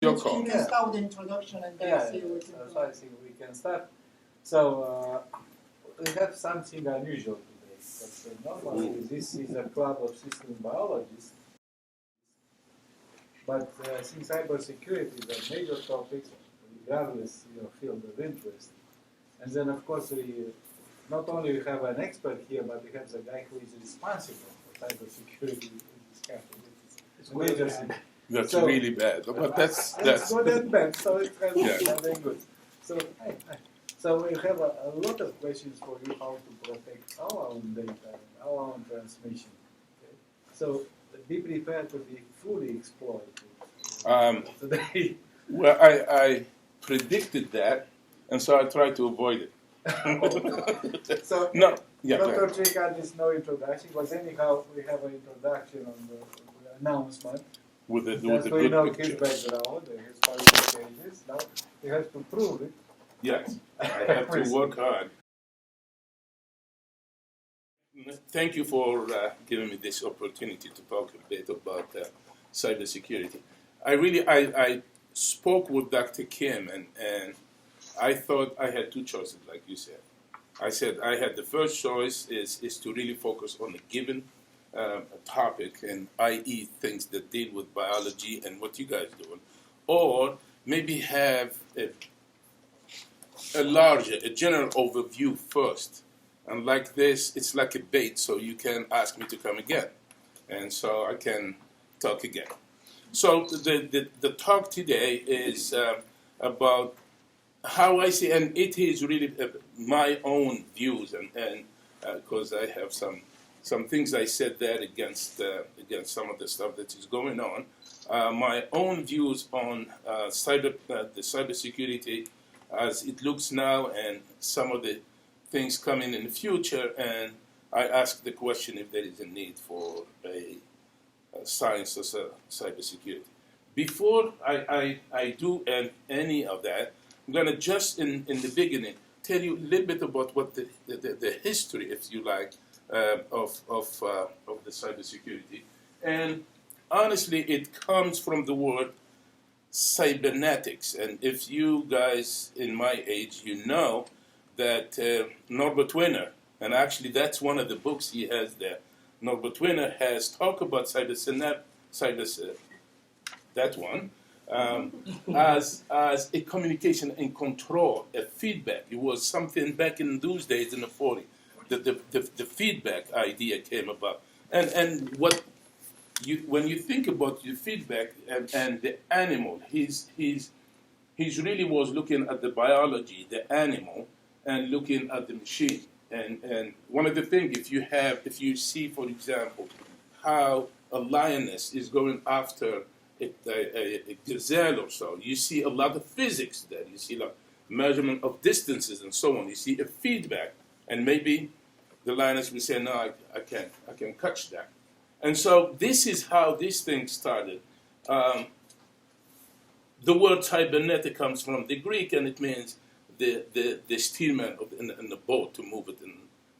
Your call. You can start with the introduction and then see what so I think we can start. So we have something unusual today. Because normally this is a club of system biologists, but since cybersecurity is a major topic, regardless your field of interest, and then of course we not only have an expert here, but we have the guy who is responsible for cybersecurity in this country. It's major thing. That's So, really bad, but that's good and bad. So it's Yeah. very good. So so we have a lot of questions for you how to protect our own data and our own transmission. Okay? So be prepared to be fully exploited today. well, I predicted that, and so I tried to avoid it. So No, yeah, go Dr. ahead. Chouikha is no introduction, but anyhow we have an introduction on the announcement. with the That we good know his picture. background and his qualifications. Now he has to prove it. Yes, I have to work hard. Thank you for giving me this opportunity to talk a bit about cybersecurity. I spoke with Dr. Kim, and I thought I had two choices, like you said. I said I had the first choice is to really focus on a given topic, and i.e. things that deal with biology and what you guys doing, or maybe have a general overview first. And like this, it's like a bait, so you can ask me to come again, and so I can talk again. So the talk today is about how I see, and it is really my own views, and because I have some things I said there against some of the stuff that is going on. My own views on the cybersecurity as it looks now, and some of the things coming in the future. And I ask the question if there is a need for a science of cybersecurity. Before I do any of that, I'm going to just in the beginning tell you a little bit about what the history, if you like, of the cybersecurity. And honestly, it comes from the word cybernetics. And if you guys in my age, you know that Norbert Wiener, and actually that's one of the books he has there, Norbert Wiener has talked about that one, as a communication and control, a feedback. It was something back in those days in the 40s. The feedback idea came about, and what when you think about the feedback and the animal, he's really was looking at the biology, the animal, and looking at the machine. And one of the things, if you see, for example, how a lioness is going after a gazelle or so, you see a lot of physics there. You see like measurement of distances and so on. You see a feedback. And maybe the lioness will say, no, I can catch that. And so this is how this thing started. The word cybernetic comes from the Greek, and it means the steerman in the boat to move it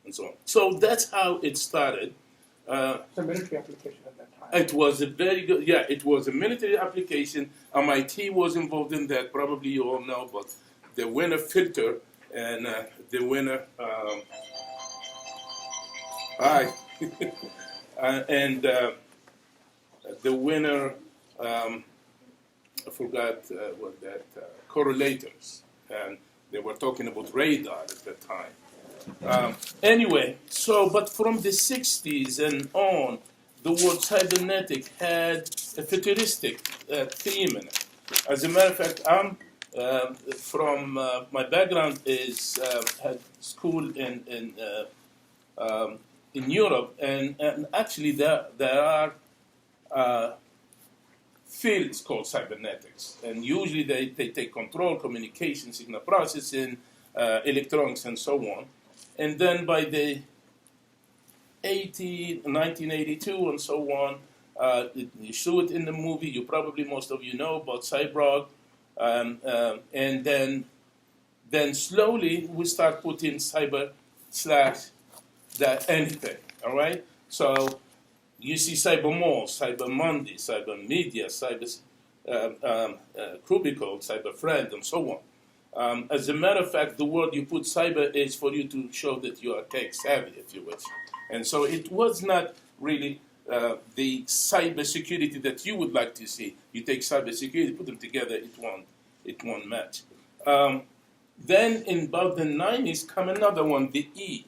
and so on. So that's how it started. It's a military application at that time. It was a very good, it was a military application. MIT was involved in that. Probably you all know about the Wiener filter and the Wiener and the Wiener, I forgot what that, correlators. And they were talking about radar at that time. Anyway, but from the 60s and on, the word cybernetic had a futuristic theme in it. As a matter of fact, I'm from my background is had school in Europe, and actually there are fields called cybernetics, and usually they take control, communication, signal processing, electronics, and so on. And then by the 1982 and so on, you saw it in the movie. You probably, most of you know about Cyborg, and then slowly we start putting cyber / that anything. All right, so you see Cyber Mall, Cyber Monday, Cyber Media, Cyber cubicle, cyber friend, and so on. As a matter of fact, the word you put cyber is for you to show that you are tech savvy, if you wish. And so it was not really the cybersecurity that you would like to see. You take cybersecurity, put them together, it won't match. Then in about the 90s come another one, the E.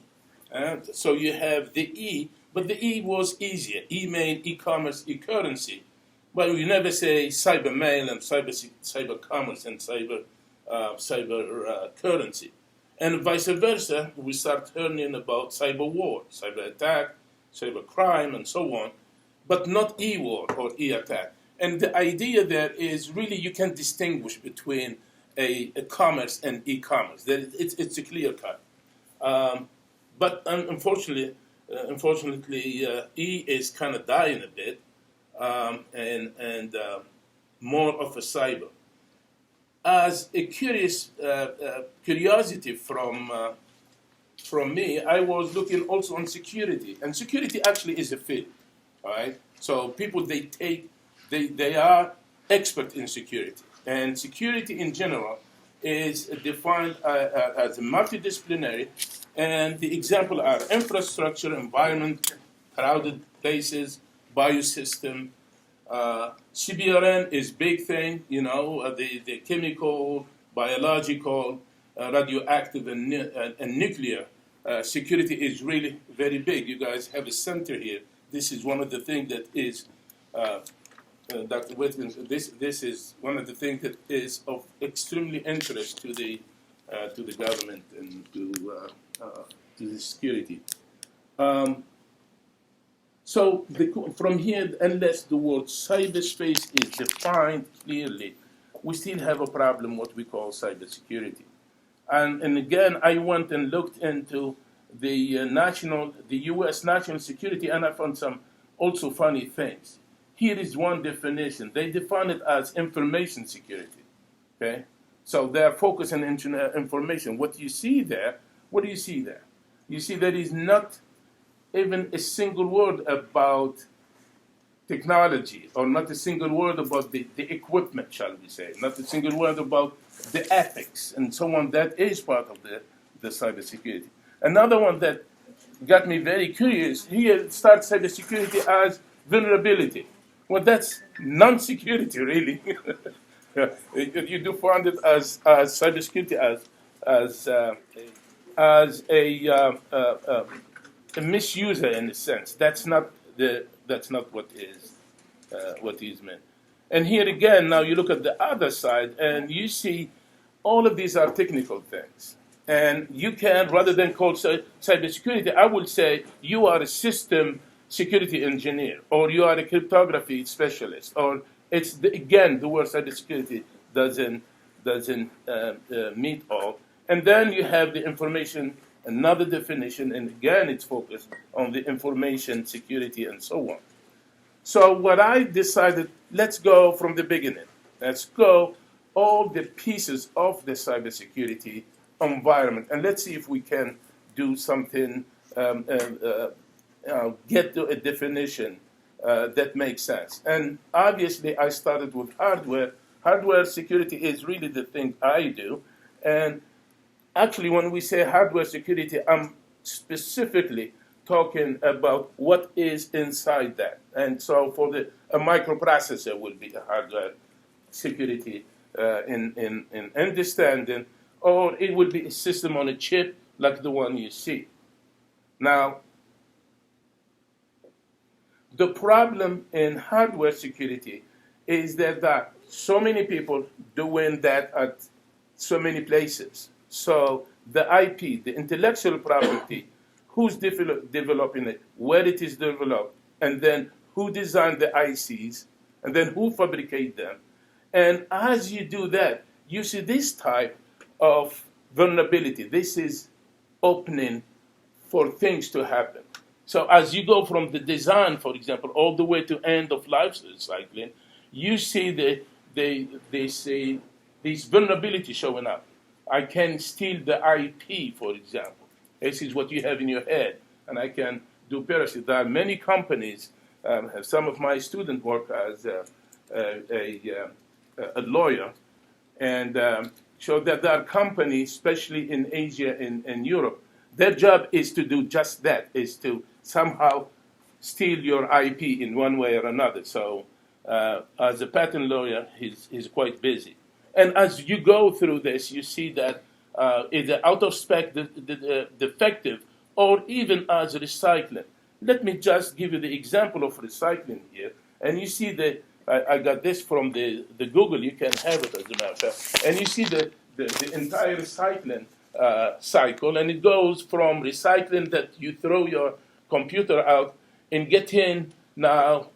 So you have the E, but the E was easier. Email, e-commerce, e-currency. But we never say cyber mail and cyber commerce and cyber currency. And vice versa, we start learning about cyber war, cyber attack, cyber crime, and so on, but not e-war or e-attack. And the idea there is really you can distinguish between a commerce and e-commerce. It's a clear cut. But unfortunately, E is kind of dying a bit, and more of a cyber. As a curiosity from me, I was looking also on security, and security actually is a field, all right? So people they are expert in security, and security in general is defined as a multidisciplinary, and the example are infrastructure, environment, crowded places, biosystem. CBRN is big thing, the chemical, biological, radioactive, and nuclear security is really very big. You guys have a center here. This is one of the things that is, Dr. Whitman, this is one of the things that is of extremely interest to the government and to the security. So from here, unless the word cyberspace is defined clearly, we still have a problem, what we call cybersecurity. And again, I went and looked into the U.S. national security, and I found some also funny things. Here is one definition. They define it as information security. Okay, so they are focused on information. What do you see there? You see there is not even a single word about technology, or not a single word about the equipment, shall we say, not a single word about the ethics and so on. That is part of the cybersecurity. Another one that got me very curious, here starts cybersecurity as vulnerability. Well, that's non-security, really. You do find it as cybersecurity as a misuser in a sense. That's not what is meant. And here again, now you look at the other side, and you see all of these are technical things. And you can, rather than call cybersecurity, I would say you are a system security engineer, or you are a cryptography specialist, or again the word cybersecurity doesn't meet all. And then you have the information, another definition, and again it's focused on the information security and so on. So what I decided, let's go from the beginning. Let's go all the pieces of the cybersecurity environment, and let's see if we can do something, get to a definition that makes sense. And obviously I started with hardware. Hardware security is really the thing I do. And actually when we say hardware security, I'm specifically talking about what is inside that. And so for a microprocessor will be a hardware security in understanding, or it will be a system on a chip like the one you see. Now, the problem in hardware security is that there are so many people doing that at so many places. So the IP, the intellectual property, who's developing it, where it is developed, and then who designed the ICs, and then who fabricate them. And as you do that, you see this type of vulnerability. This is opening for things to happen. So as you go from the design, for example, all the way to end of life cycling, you see these vulnerabilities showing up. I can steal the IP, for example. This is what you have in your head, and I can do piracy. There are many companies. Some of my students work as a lawyer, and showed that there are companies, especially in Asia and Europe, their job is to do just that, is to somehow steal your IP in one way or another. So as a patent lawyer, he's quite busy. And as you go through this, you see that either out of spec, defective, or even as recycling. Let me just give you the example of recycling here. And you see I got this from the Google, you can have it as a matter of fact. And you see the entire recycling cycle, and it goes from recycling that you throw your computer out and get in. Now,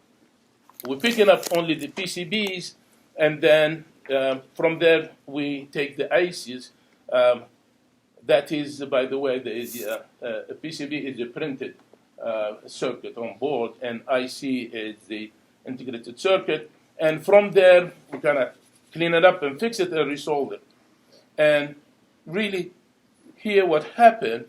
we're picking up only the PCBs, and then from there we take the ICs. That is, by the way, a PCB is a printed circuit on board, and IC is the integrated circuit. And from there, we kind of clean it up and fix it and resolve it. And really, here what happened.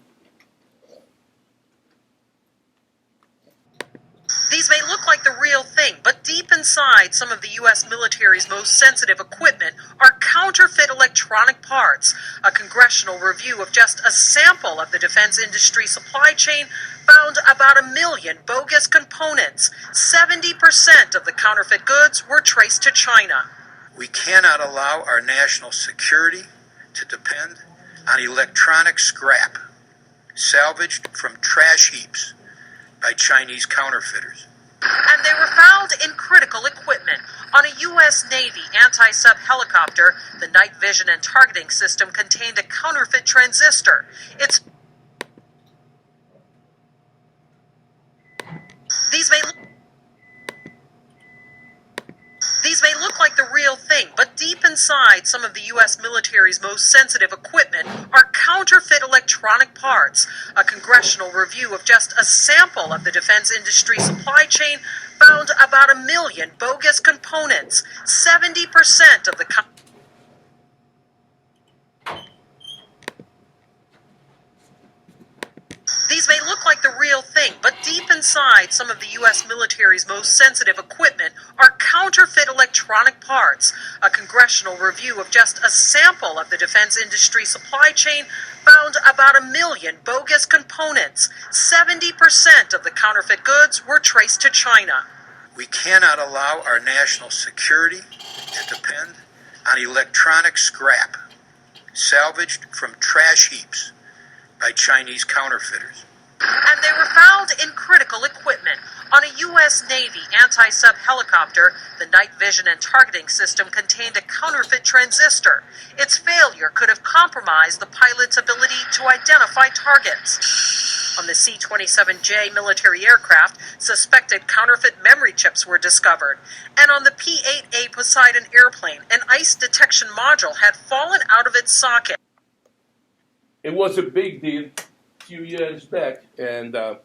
These may look like the real thing, but deep inside some of the U.S. military's most sensitive equipment are counterfeit electronic parts. A congressional review of just a sample of the defense industry supply chain found about 1 million bogus components. 70% of the counterfeit goods were traced to China. We cannot allow our national security to depend on electronic scrap salvaged from trash heaps by Chinese counterfeiters. And they were found in critical equipment. On a U.S. Navy anti-sub helicopter, the night vision and targeting system contained a counterfeit transistor. These may look like the real thing, but deep inside some of the U.S. military's most sensitive equipment are counterfeit electronic parts. A congressional review of just a sample of the defense industry supply chain found about 1 million bogus components. 70% of the These may look like the real thing, but deep inside some of the U.S. military's most sensitive equipment are counterfeit electronic parts. A congressional review of just a sample of the defense industry supply chain found about 1 million bogus components. 70% of the counterfeit goods were traced to China. We cannot allow our national security to depend on electronic scrap salvaged from trash heaps by Chinese counterfeiters. And they were found in critical equipment. On a U.S. Navy anti-sub helicopter, the night vision and targeting system contained a counterfeit transistor. Its failure could have compromised the pilot's ability to identify targets. On the C-27J military aircraft, suspected counterfeit memory chips were discovered. And on the P-8A Poseidon airplane, an ice detection module had fallen out of its socket. It was a big deal a few years back, and the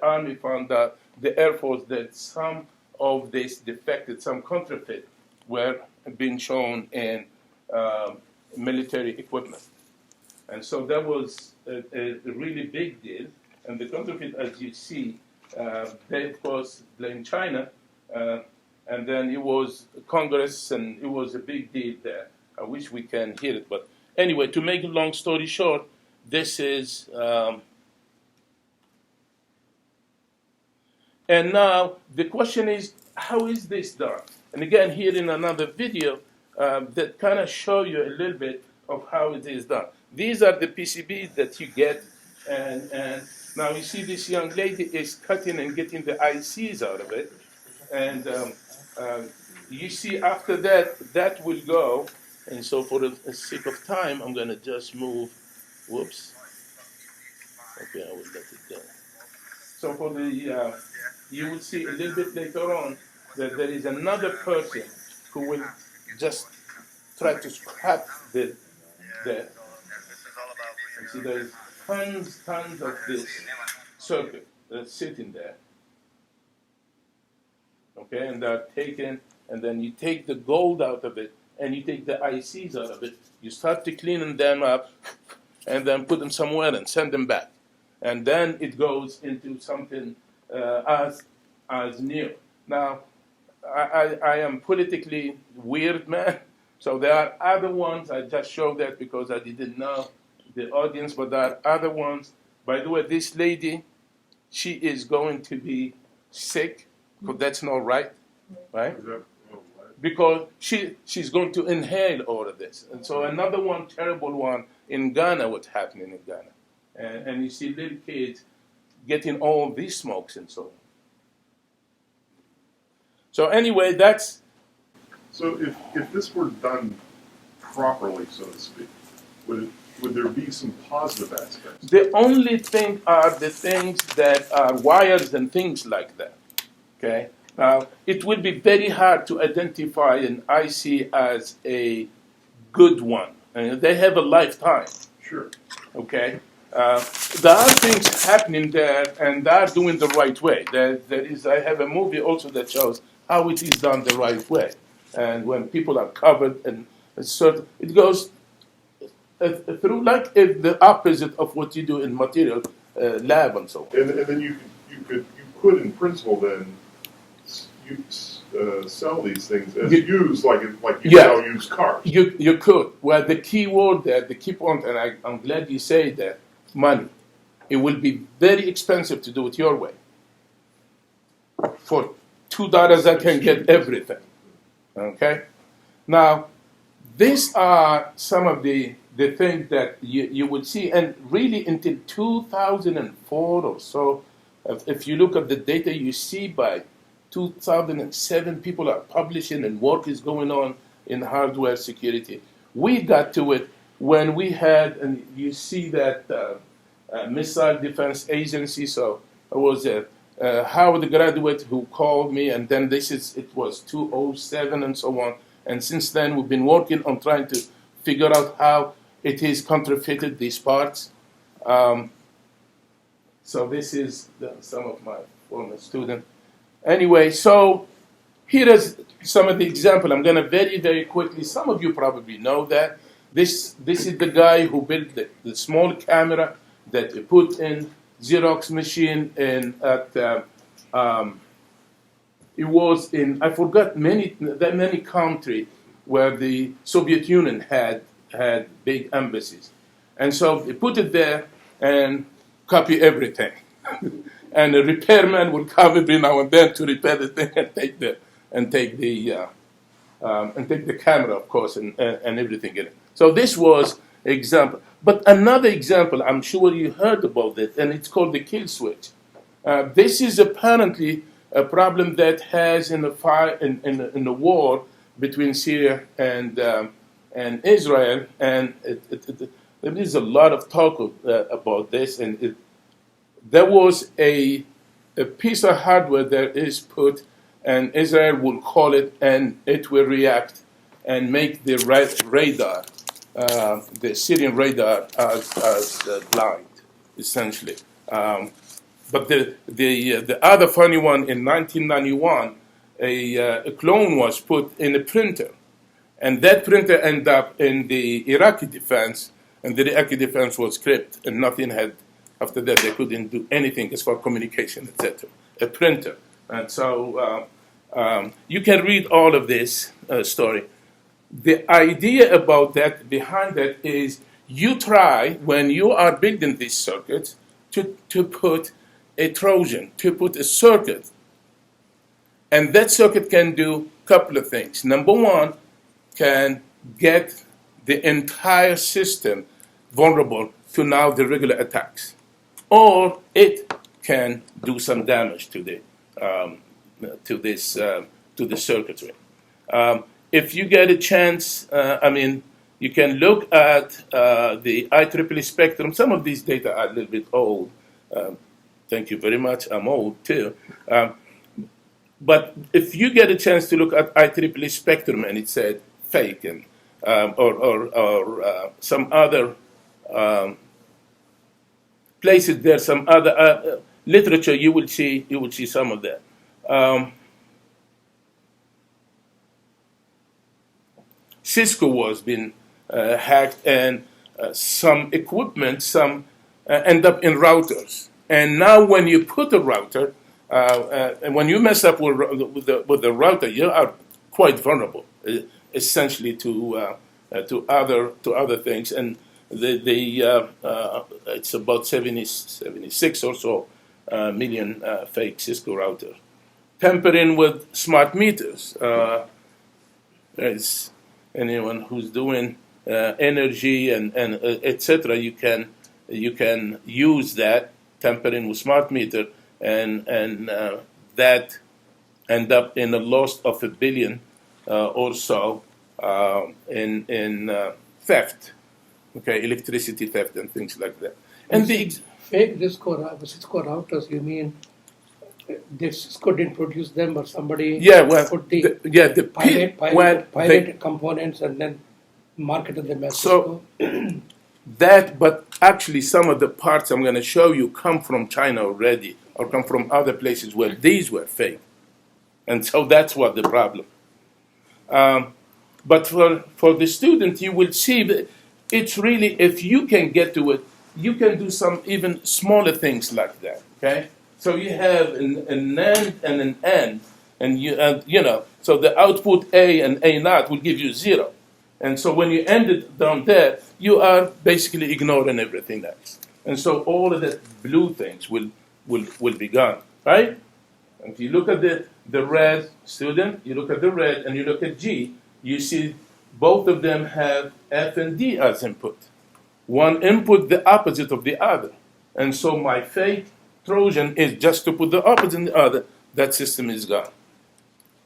Army found out, the Air Force, that some of this defected, some counterfeit, were being shown in military equipment. And so that was a really big deal. And the counterfeit, as you see, they, of course, blamed China, and then it was Congress, and it was a big deal there. I wish we can hear it, but anyway, to make a long story short, this is, and now the question is, how is this done? And again, here in another video that kind of show you a little bit of how it is done. These are the PCBs that you get, and now you see this young lady is cutting and getting the ICs out of it, and you see after that, that will go. And so for the sake of time, I'm going to just move, whoops. Okay, I will let it go. So for the, you will see a little bit later on that there is another person who will just try to scrap the you see there's tons of this circuit that's sitting there. Okay, and they're taken, and then you take the gold out of it, and you take the ICs out of it, you start to clean them up, and then put them somewhere and send them back. And then it goes into something as new. Now, I am politically weird man. So there are other ones. I just showed that because I didn't know the audience, but there are other ones. By the way, this lady, she is going to be sick, because that's not right, right? Because she's going to inhale all of this. And so another one, terrible one, in Ghana, what's happening in Ghana. And you see little kids getting all these smokes and so on. So anyway, that's... So if this were done properly, so to speak, would there be some positive aspects? The only thing are the things that are wires and things like that, okay? Now, it will be very hard to identify an IC as a good one. And they have a lifetime. Sure. Okay? There are things happening there, and they are doing the right way. I have a movie also that shows how it is done the right way. And when people are covered, and it goes through like the opposite of what you do in material lab and so on. And then you could in principle then sell these things as used like you now use cars. You could. Well, the key word there, the key point, and I'm glad you say that, money. It will be very expensive to do it your way. For $2, I can get everything. Okay? Now, these are some of the things that you would see, and really until 2004 or so, if you look at the data you see by 2007, people are publishing and work is going on in hardware security. We got to it when we had, and you see that Missile Defense Agency, so it was a Howard graduate who called me, and then it was 2007 and so on. And since then, we've been working on trying to figure out how it is counterfeited, these parts. So this is some of my former students. Anyway, so here is some of the example. I'm going to very, very quickly, some of you probably know that. This is the guy who built the small camera that he put in Xerox machine it was in, I forgot many countries where the Soviet Union had big embassies. And so they put it there and copy everything. And a repairman would come every now and then to repair the thing and take the camera, of course, and everything in it. So this was example. But another example, I'm sure you heard about it, and it's called the kill switch. This is apparently a problem that has in the war between Syria and Israel, and there is a lot of talk about this. And there was a piece of hardware that is put, and Israel will call it, and it will react and make the radar, the Syrian radar, as blind, essentially. But the other funny one, in 1991, a clone was put in a printer, and that printer ended up in the Iraqi defense, and the Iraqi defense was scrapped, and nothing had. After that, they couldn't do anything as far as communication, etc. A printer, and so you can read all of this story. The idea about that, behind that, is you try, when you are building these circuits, to put a Trojan, to put a circuit. And that circuit can do a couple of things. Number one, can get the entire system vulnerable to now the regular attacks. Or it can do some damage to the circuitry. If you get a chance, you can look at the IEEE spectrum. Some of these data are a little bit old. Thank you very much. I'm old too. But if you get a chance to look at IEEE spectrum and it said fake and or some other places there, some other literature, you will see some of that. Cisco was being hacked, and some equipment, end up in routers. And now when you put a router, And when you mess up with the router, you are quite vulnerable, essentially to other things. And it's about 76 or so million fake Cisco routers. Tampering with smart meters. There's anyone who's doing energy and etc. You can use that tampering with smart meter and that end up in a loss of $1 billion or so in theft, okay, electricity theft and things like that. And fake Cisco routers, you mean Cisco didn't produce them, but somebody put the pilot components and then marketed them as Cisco? But actually some of the parts I'm going to show you come from China already, or come from other places where these were fake. And so that's what the problem. But for the student, you will see that it's really, if you can get to it, you can do some even smaller things like that, okay? So you have an NAND and an AND, and so the output A and A naught will give you 0. And so when you end it down there, you are basically ignoring everything else. And so all of the blue things will be gone, right? And if you look at the red student, you look at the red and you look at G, you see both of them have F and D as input. One input the opposite of the other. And so my fake Trojan is just to put the opposite in the other. That system is gone.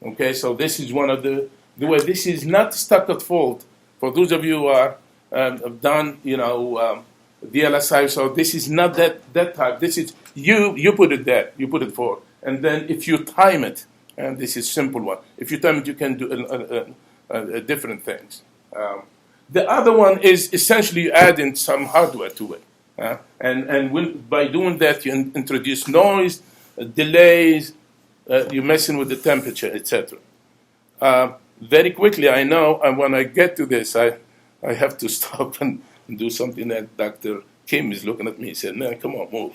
Okay, so this is one of the way. This is not stuck at fault. For those of you who are have done, VLSI, so this is not that type. This is you put it there, you put it forward, and then if you time it, and this is simple one. If you time it, you can do different things. The other one is essentially you add in some hardware to it, and by doing that you introduce noise, delays, you're messing with the temperature, etc. Very quickly, I know, and when I get to this, I have to stop and do something that Dr. Kim is looking at me. He said, "Man, come on, move."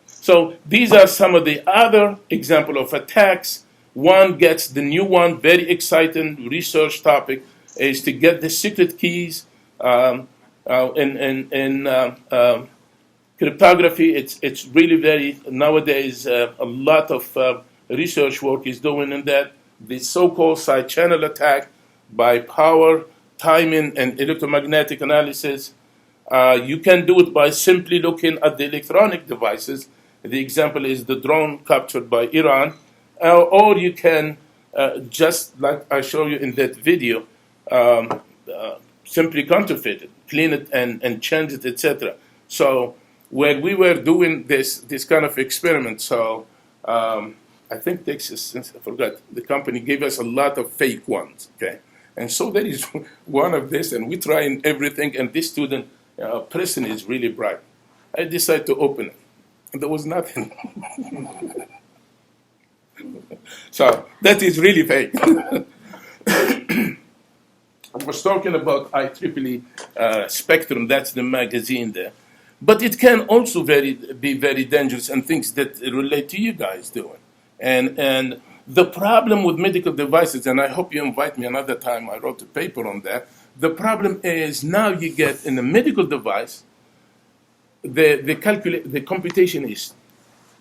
So these are some of the other example of attacks. One gets the new one, very exciting research topic, is to get the secret keys in cryptography. It's really very, nowadays, a lot of research work is doing in that. The so-called side channel attack by power, timing, and electromagnetic analysis. You can do it by simply looking at the electronic devices. The example is the drone captured by Iran. Or you can, just like I show you in that video, simply counterfeit it, clean it, and change it, etc. So when we were doing this kind of experiment, so I think Texas, since I forgot, the company gave us a lot of fake ones, okay? And so there is one of this, and we trying everything, and this student, person is really bright. I decided to open it, and there was nothing. So that is really fake. I was talking about IEEE Spectrum, that's the magazine there. But it can also be very dangerous and things that relate to you guys doing. And the problem with medical devices, and I hope you invite me another time, I wrote a paper on that. The problem is now you get in a medical device, the computation is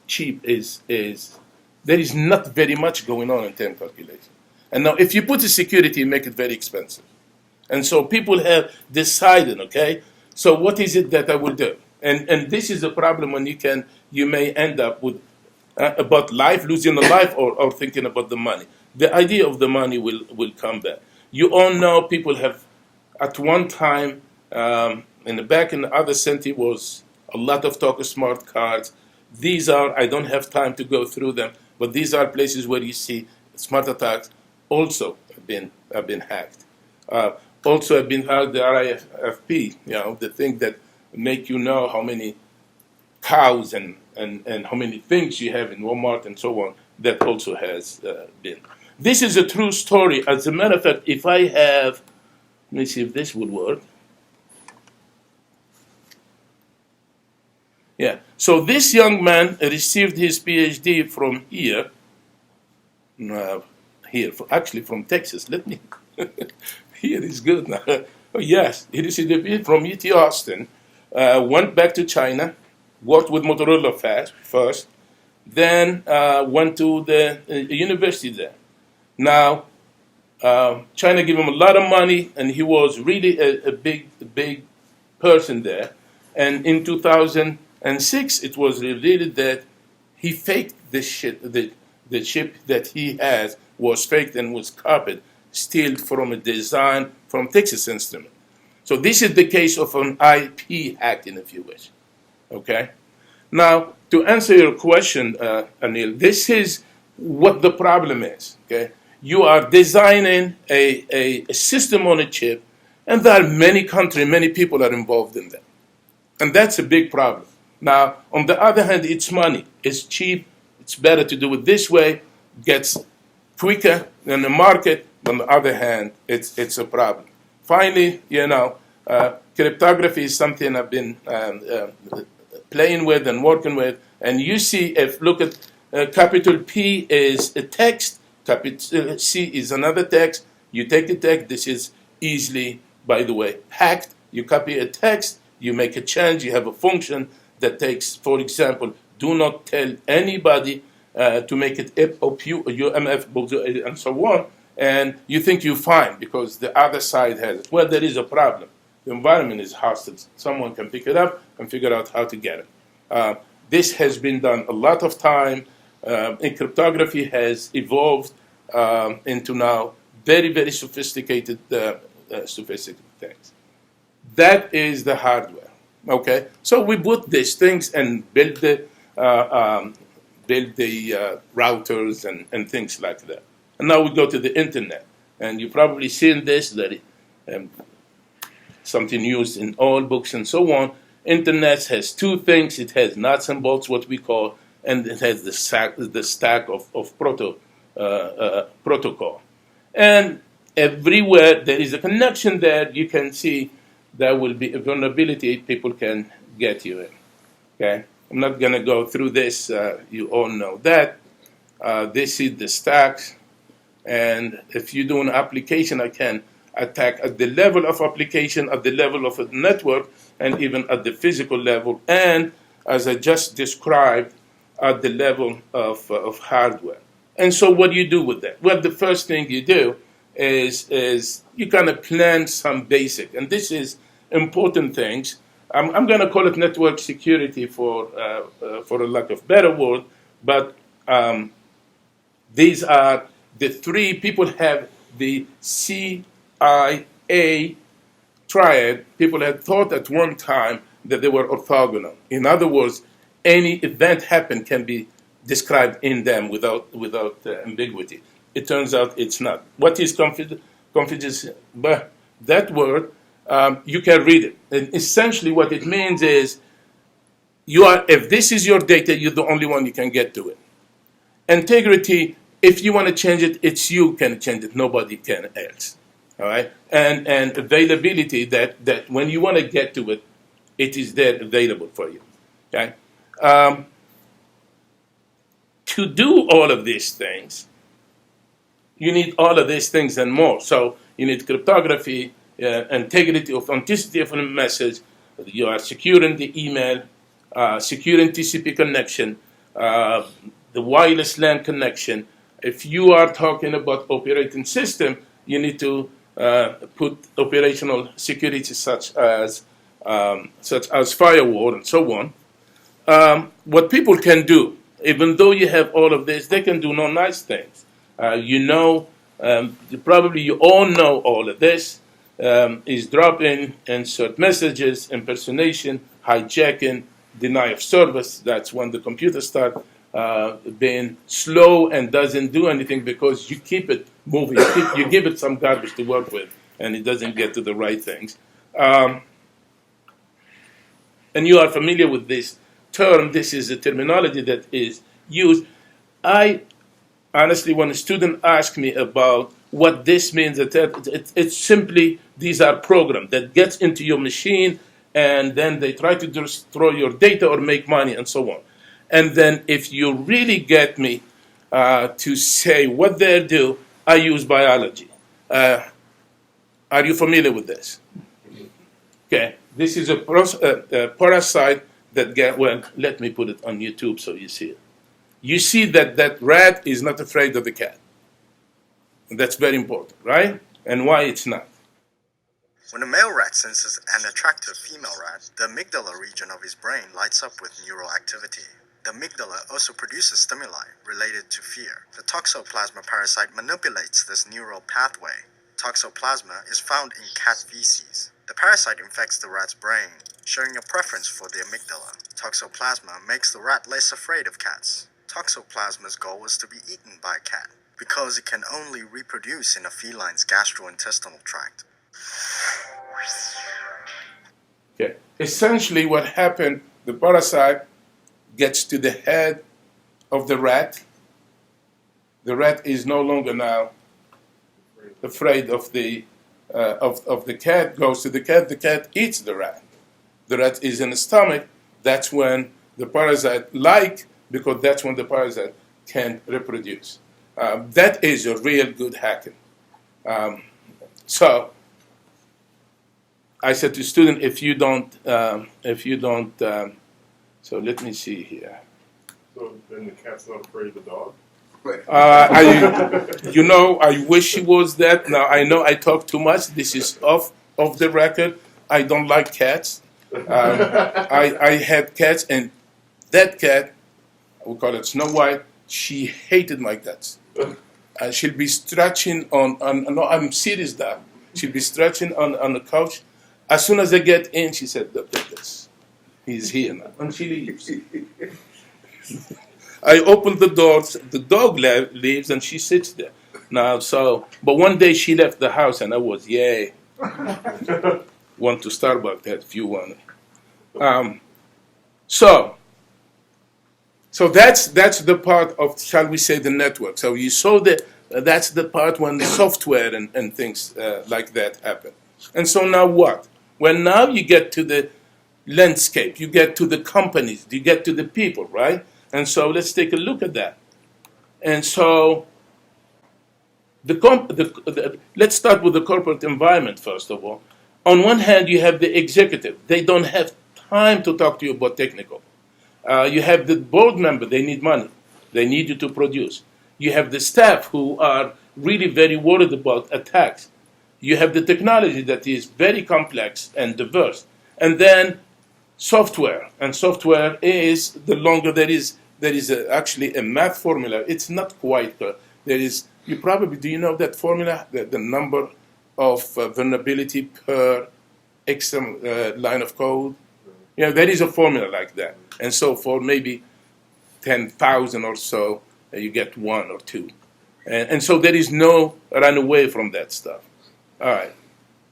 cheap, there is not very much going on in term calculation. And now if you put a security, you make it very expensive. And so people have decided, okay, so what is it that I will do? And this is a problem when you may end up with about life, losing a life, or thinking about the money. The idea of the money will come back. You all know people have, at one time, in the other century was a lot of talk of smart cards. These are, I don't have time to go through them, but these are places where you see smart attacks also have been hacked. Also have been hacked the RIFP, the thing that make you know how many cows and how many things you have in Walmart and so on, that also has been. This is a true story. As a matter of fact, if I have, let me see if this would work. Yeah, So this young man received his Ph.D. from here, actually from Texas. Let me, here is good now. Oh, yes, he received a PhD from UT Austin, went back to China, worked with Motorola first, then went to the university there. Now, China gave him a lot of money, and he was really a big person there. And in 2006, it was revealed that he faked this shit. The chip that he has was faked and was copied, stealed from a design from Texas Instruments. So this is the case of an IP hacking, if you wish. Okay. Now, to answer your question, Anil, this is what the problem is. Okay. You are designing a system on a chip, and there are many countries, many people are involved in that. And that's a big problem. Now, on the other hand, it's money. It's cheap. It's better to do it this way. Gets quicker than the market. On the other hand, it's a problem. Finally, cryptography is something I've been playing with and working with. And you see, look at capital P is a text. Capital C is another text. You take a text. This is easily, by the way, hacked. You copy a text. You make a change. You have a function that takes, for example, do not tell anybody to make it UMF and so on. And you think you're fine because the other side has it. Well, there is a problem. The environment is hostile. Someone can pick it up and figure out how to get it. This has been done a lot of time. And cryptography has evolved into now very, very sophisticated things. That is the hardware. Okay, so we put these things and build the routers and things like that. And now we go to the internet, and you've probably seen this, that something used in all books and so on. Internet has two things. It has nuts and bolts, what we call, and it has the stack of protocol. And everywhere there is a connection there, you can see there will be a vulnerability people can get you in. Okay, I'm not going to go through this. You all know that. This is the stacks. And if you do an application, I can attack at the level of application, at the level of a network, and even at the physical level. And as I just described, at the level of hardware. And so what do you do with that? Well, the first thing you do is you kind of plan some basic, and this is important things. I'm going to call it network security for a lack of better word, but these are the three people have the CIA triad. People had thought at one time that they were orthogonal. In other words, any event happen can be described in them without ambiguity. It turns out it's not. What is confidence? But that word, you can read it. And essentially what it means is if this is your data, you're the only one you can get to it. Integrity, if you want to change it, it's you can change it. Nobody can else. All right? And availability, that when you want to get to it, it is there available for you. Okay? To do all of these things, you need all of these things and more. So you need cryptography, integrity, authenticity of a message. You are securing the email, securing TCP connection, the wireless LAN connection. If you are talking about operating system, you need to put operational security such as firewall and so on. What people can do, even though you have all of this, they can do no nice things. Probably you all know all of this. Is drop-in, insert messages, impersonation, hijacking, deny of service. That's when the computer starts being slow and doesn't do anything because you keep it moving. You give it some garbage to work with, and it doesn't get to the right things. And you are familiar with this term. This is a terminology that is used. I honestly, when a student asks me about what this means, it's simply these are programs that gets into your machine and then they try to destroy your data or make money and so on. And then if you really get me to say what they do, I use biology. Are you familiar with this? Okay, this is a parasite that well, let me put it on YouTube so you see it. You see that rat is not afraid of the cat. And that's very important, right? And why it's not. When a male rat senses an attractive female rat, the amygdala region of his brain lights up with neural activity. The amygdala also produces stimuli related to fear. The toxoplasma parasite manipulates this neural pathway. Toxoplasma is found in cat feces. The parasite infects the rat's brain, showing a preference for the amygdala. Toxoplasma makes the rat less afraid of cats. Toxoplasma's goal is to be eaten by a cat, because it can only reproduce in a feline's gastrointestinal tract. Okay. Essentially what happened, the parasite gets to the head of the rat. The rat is no longer now afraid of the cat, goes to the cat eats the rat. The rat is in the stomach, that's when the parasite because that's when the parasite can reproduce. That is a real good hacking. So I said to students, if you don't, so let me see here. So then the cat's not afraid of the dog? I wish it was that. Now I know I talk too much. This is off the record. I don't like cats. I had cats, and that cat, we call it Snow White. She hated my guts. She'll be stretching on. No, I'm serious now. She'll be stretching on the couch. As soon as I get in, she said, "Look at this. He's here now," and she leaves. I open the doors, the dog leaves, and she sits there. But one day she left the house, and I was, yay. Went to Starbucks if you want. So that's the part of, shall we say, the network. So you saw that's the part when the software and things like that happen. And so now what? Well, now you get to the landscape, you get to the companies, you get to the people, right? And so let's take a look at that. And so let's start with the corporate environment, first of all. On one hand, you have the executive. They don't have time to talk to you about technical. You have the board member. They need money. They need you to produce. You have the staff who are really very worried about attacks. You have the technology that is very complex and diverse. And then software. And software is, the longer there is actually a math formula. It's not quite, do you know that formula, the number of vulnerability per X line of code? Yeah, there is a formula like that. And so for maybe 10,000 or so, you get 1 or 2. And so there is no run away from that stuff. All right.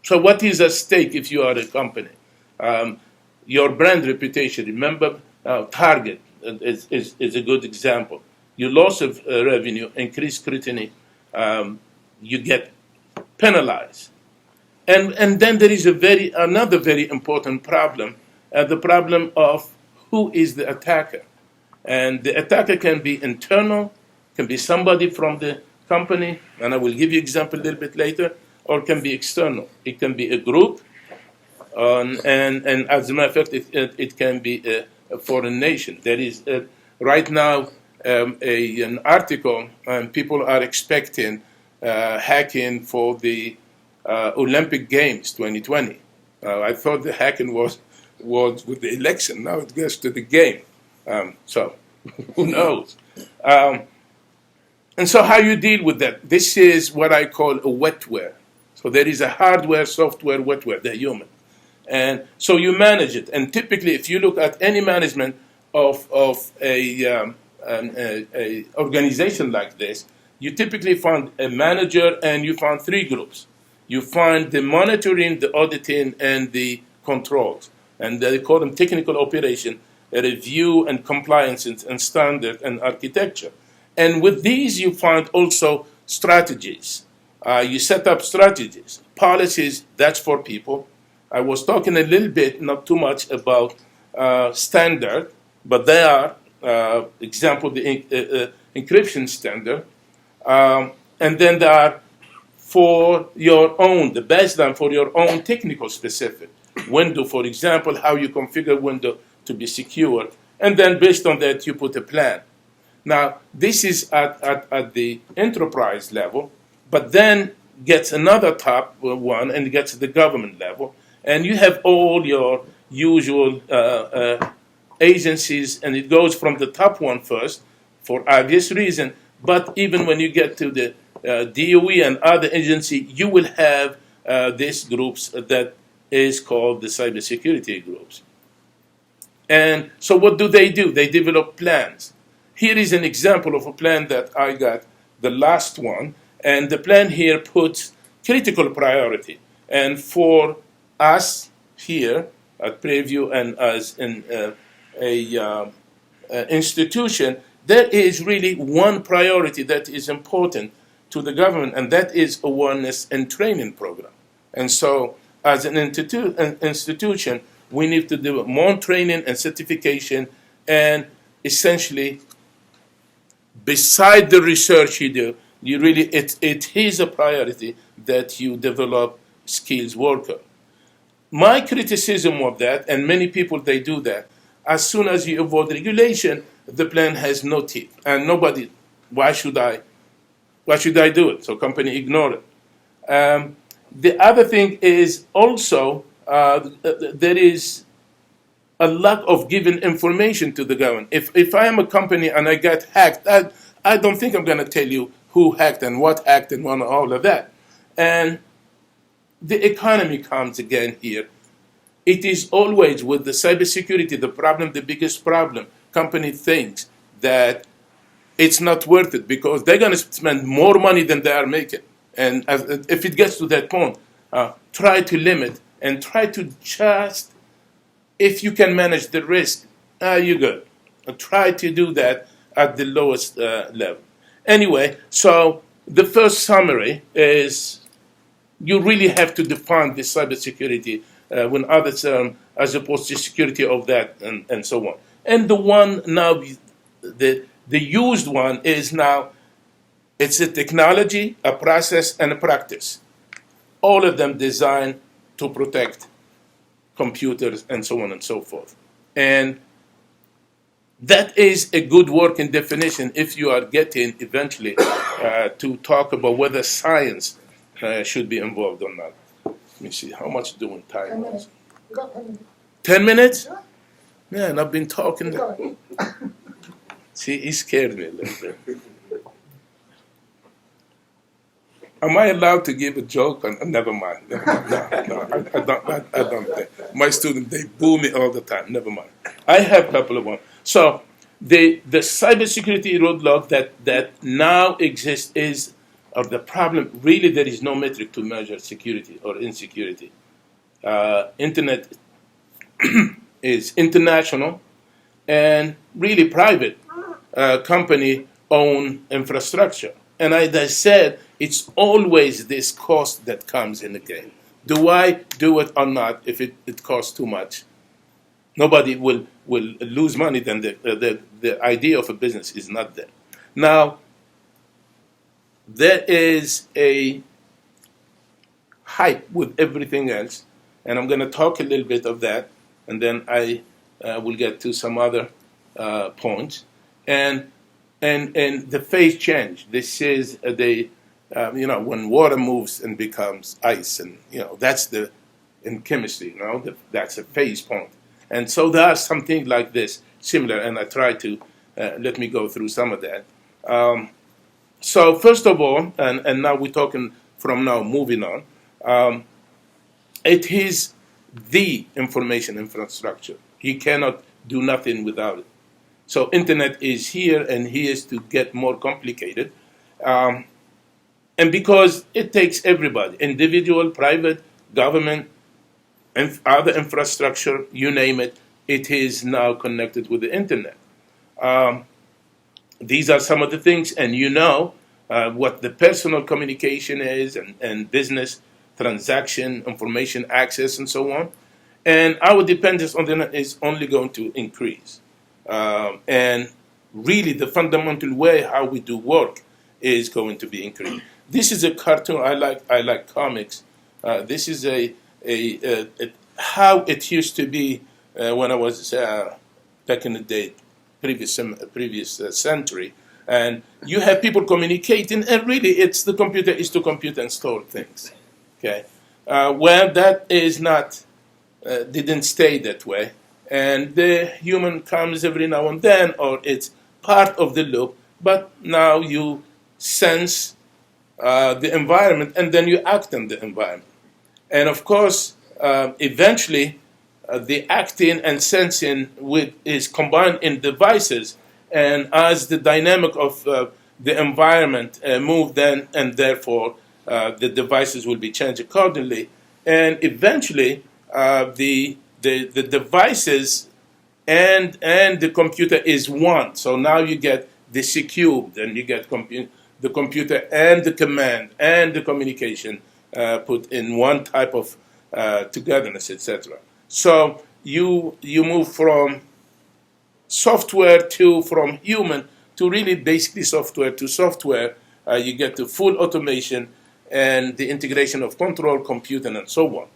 So what is at stake if you are a company? Your brand reputation. Remember, Target is a good example. Your loss of revenue, increased scrutiny, you get penalized. And then there is another very important problem, the problem of who is the attacker. And the attacker can be internal, can be somebody from the company, and I will give you an example a little bit later, or can be external. It can be a group, and as a matter of fact, it can be a foreign nation. There is right now an article, and people are expecting hacking for the Olympic Games 2020. I thought the hacking was with the election. Now it goes to the game. So who knows? And so how you deal with that? This is what I call a wetware. So there is a hardware, software, wetware, the human. And so you manage it. And typically, if you look at any management of a organization like this, you typically find a manager and you find 3 groups. You find the monitoring, the auditing, and the controls. And they call them technical operation, review and compliance and standard and architecture. And with these, you find also strategies. You set up strategies. Policies, that's for people. I was talking a little bit, not too much, about standard, but they are, example, the encryption standard. And then there are for your own, the baseline for your own technical specific. Window, for example, how you configure window to be secure. And then based on that, you put a plan. Now, this is at the enterprise level, but then gets another top one and gets the government level. And you have all your usual agencies, and it goes from the top one first for obvious reason. But even when you get to the DOE and other agency, you will have these groups that is called the cybersecurity groups. And so what do? They develop plans. Here is an example of a plan that I got, the last one. And the plan here puts critical priority. And for us here at Prairie View and as in a institution, there is really one priority that is important to the government, and that is awareness and training program. And so as an institution, we need to do more training and certification, and essentially, beside the research you do, it is a priority that you develop skills worker. My criticism of that, and many people, they do that, as soon as you avoid regulation, the plan has no teeth. And nobody, why should I do it? So company ignore it. The other thing is also, there is a lack of giving information to the government. If I am a company and I get hacked, I don't think I'm going to tell you who hacked and what hacked and all of that. And the economy comes again here. It is always with the cybersecurity, the biggest problem. Company thinks that it's not worth it because they're going to spend more money than they are making. And if it gets to that point, try to limit and try to just, if you can manage the risk, you're good. Try to do that at the lowest level. Anyway, so the first summary is you really have to define the cybersecurity when other term as opposed to security of that and so on. And the one now, the used one is now, it's a technology, a process, and a practice. All of them designed to protect computers and so on and so forth. And that is a good working definition if you are getting eventually to talk about whether science should be involved or not. Let me see, how much doing time? 10 minutes. We got 10 minutes. 10 minutes? Yeah. Man, I've been talking. See, he scared me a little bit. Am I allowed to give a joke? Never mind. No, I don't think. My students, they boo me all the time. Never mind. I have a couple of them. So the cybersecurity roadblock that now exists is, of the problem, really there is no metric to measure security or insecurity. Internet is international and really private company-owned infrastructure. And as I said, it's always this cost that comes in the game. Do I do it or not if it costs too much? Nobody will lose money, then the idea of a business is not there. Now, there is a hype with everything else, and I'm going to talk a little bit of that, and then I will get to some other points. And the phase change. This is when water moves and becomes ice, and that's in chemistry. That's a phase point. And so there are some things like this similar, and I try to let me go through some of that. So first of all, and now we're talking from now, moving on, it is the information infrastructure. You cannot do nothing without it. So internet is here, and here is to get more complicated. And because it takes everybody, individual, private, government, and other infrastructure, you name it, it is now connected with the internet. These are some of the things, and what the personal communication is and business transaction, information access, and so on. And our dependence on the internet is only going to increase. And really, the fundamental way how we do work is going to be increased. This is a cartoon. I like comics. This is how it used to be when I was back in the day, previous century. And you have people communicating, and really, it's the computer is to compute and store things. Okay, well, that is not didn't stay that way, and the human comes every now and then, or it's part of the loop. But now you sense the environment, and then you act on the environment. And of course, eventually, the acting and sensing is combined in devices. And as the dynamic of the environment move, then and therefore the devices will be changed accordingly. And eventually, the devices and the computer is one. So now you get the C cubed, and you get the computer and the command and the communication put in one type of togetherness, etc. So you move from software from human to really basically software to software. You get to full automation and the integration of control, computing, and so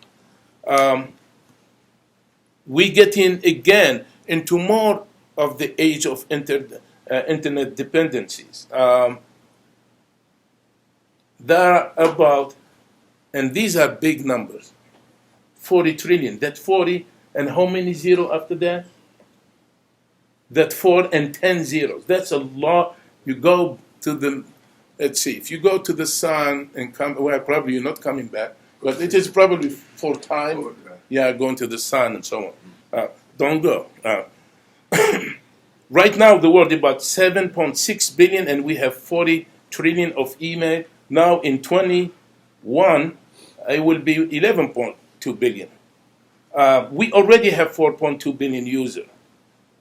on. We get in again into more of the age of internet dependencies. There are about, and these are big numbers, 40 trillion. That 40, and how many zero after that? That 4 and 10 zeros. That's a lot. You go to the, let's see, if you go to the sun and come, well, probably you're not coming back, but it is probably full time. Yeah, going to the sun and so on. Don't go. Right now, the world is about 7.6 billion, and we have 40 trillion of email. Now in 21, it will be 11.2 billion. We already have 4.2 billion users.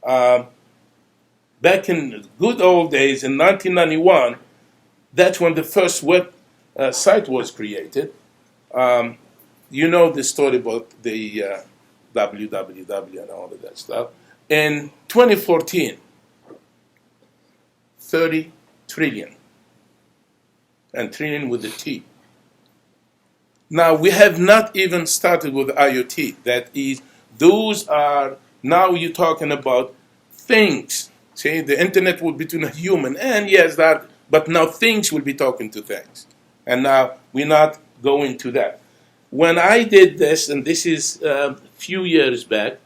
Back in the good old days, in 1991, that's when the first web site was created. You know the story about the www and all of that stuff. In 2014, 30 trillion, and trillion with a T. Now, we have not even started with IoT. That is, those are, now you're talking about things. See, the internet will be between a human, and yes, that, but now things will be talking to things. And now we're not going to that. When I did this, and this is a few years back,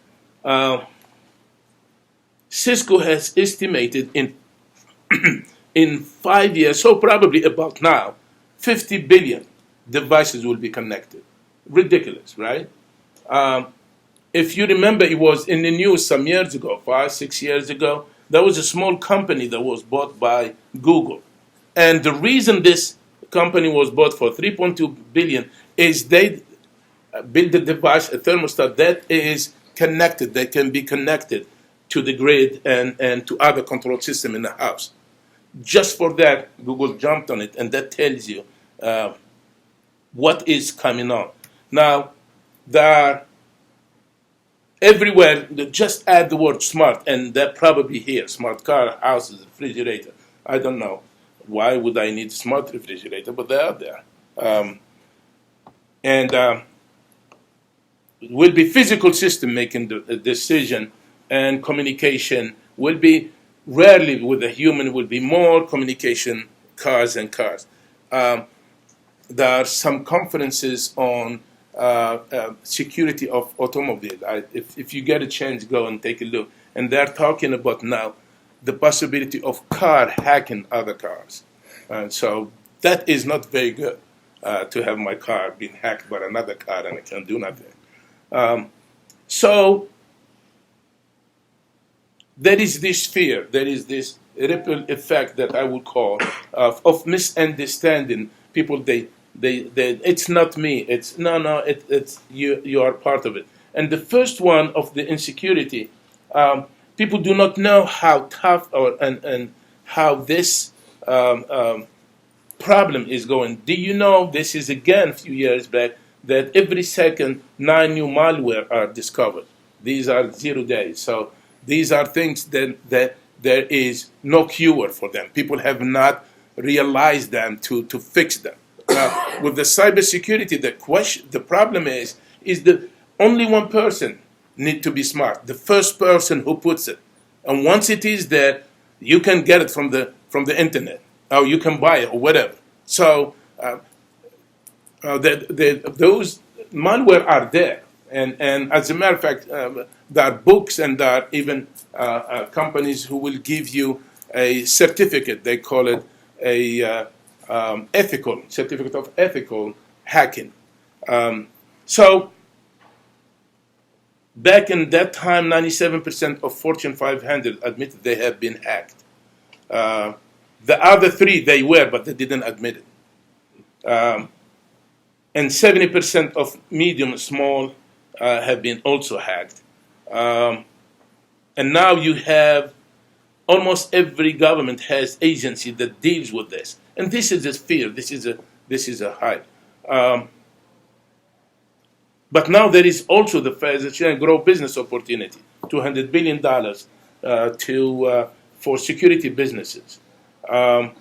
Cisco has estimated in 5 years, so probably about now, 50 billion devices will be connected. Ridiculous, right? If you remember, it was in the news some years ago, 5, 6 years ago, there was a small company that was bought by Google. And the reason this company was bought for 3.2 billion is they built a device, a thermostat that is connected, that can be connected to the grid and to other control system in the house. Just for that, Google jumped on it, and that tells you what is coming on. Now, there are everywhere, just add the word smart, and they're probably here. Smart car, houses, refrigerator. I don't know. Why would I need smart refrigerator? But they are there. And it will be physical system making the decision, and communication will be rarely with a human, will be more communication, cars and cars. There are some conferences on security of automobile. If you get a chance, go and take a look. And they're talking about now the possibility of car hacking other cars. And so that is not very good to have my car being hacked by another car and I can't do nothing. So there is this fear, there is this ripple effect that I would call of misunderstanding. People, they it's not me. It's it's you. You are part of it. And the first one of the insecurity, people do not know how tough and how this problem is going. Do you know this is again a few years back? that every second 9 new malware are discovered. These are 0 days. So these are things that there is no cure for them. People have not realized them to fix them. Now, with the cybersecurity, the problem is that only one person need to be smart. The first person who puts it, and once it is there, you can get it from the internet, or you can buy it, or whatever. So those malware are there, and as a matter of fact, there are books and there are even companies who will give you a certificate. They call it a ethical certificate of ethical hacking. So back in that time, 97% of Fortune 500 admitted they have been hacked. The other 3, they were, but they didn't admit it. And 70% of medium and small have been also hacked. And now you have almost every government has agency that deals with this. And this is a fear. This is a hype. But now there is also the fact that you can grow business opportunity, $200 billion for security businesses. And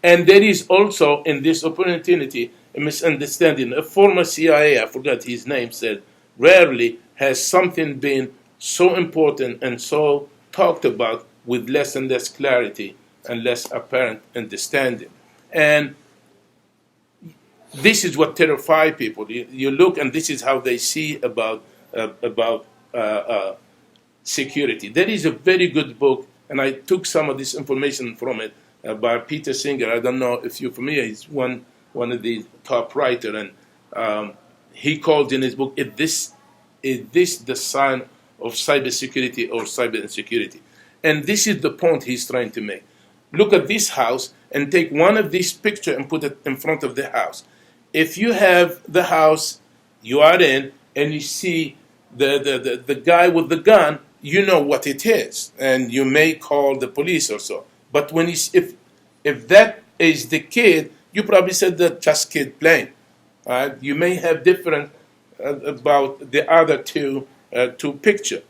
there is also in this opportunity a misunderstanding. A former CIA, I forgot his name, said, rarely has something been so important and so talked about with less and less clarity and less apparent understanding. And this is what terrifies people. You look, and this is how they see about security. There is a very good book, and I took some of this information from it, by Peter Singer. I don't know if you're familiar. He's one of the top writers, and he called in his book, Is this the sign of cybersecurity or cyber insecurity? And this is the point he's trying to make. Look at this house and take one of these pictures and put it in front of the house. If you have the house you are in and you see the guy with the gun, you know what it is, and you may call the police or so. But when if that is the kid, you probably said that just kid playing. You may have different about the other two picture.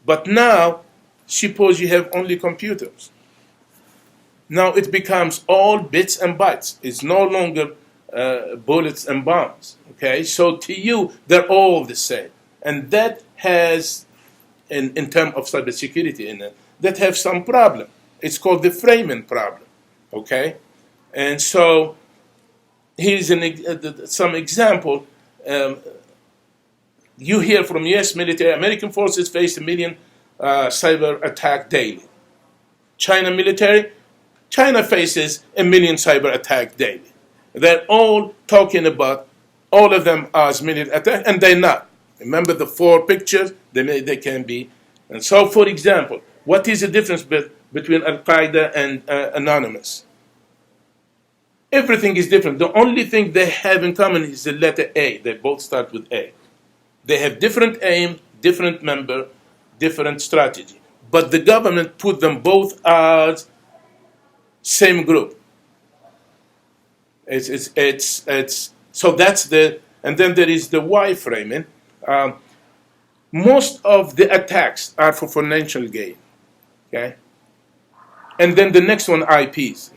But now, suppose you have only computers. Now it becomes all bits and bytes. It's no longer bullets and bombs. Okay, so to you, they're all the same. And that has, in terms of cybersecurity in it, that have some problem. It's called the framing problem, okay? And so here's some example. You hear from U.S. military, American forces face 1 million cyber attack daily. China military, China faces 1 million cyber attack daily. They're all talking about all of them as military attack, and they're not. Remember the 4 pictures? They can be. And so, for example, what is the difference between Al-Qaeda and Anonymous? Everything is different. The only thing they have in common is the letter A. They both start with A. They have different aim, different member, different strategy. But the government put them both as same group. So that's the, and then there is the Y framing. Most of the attacks are for financial gain. Okay? And then the next one, IPs.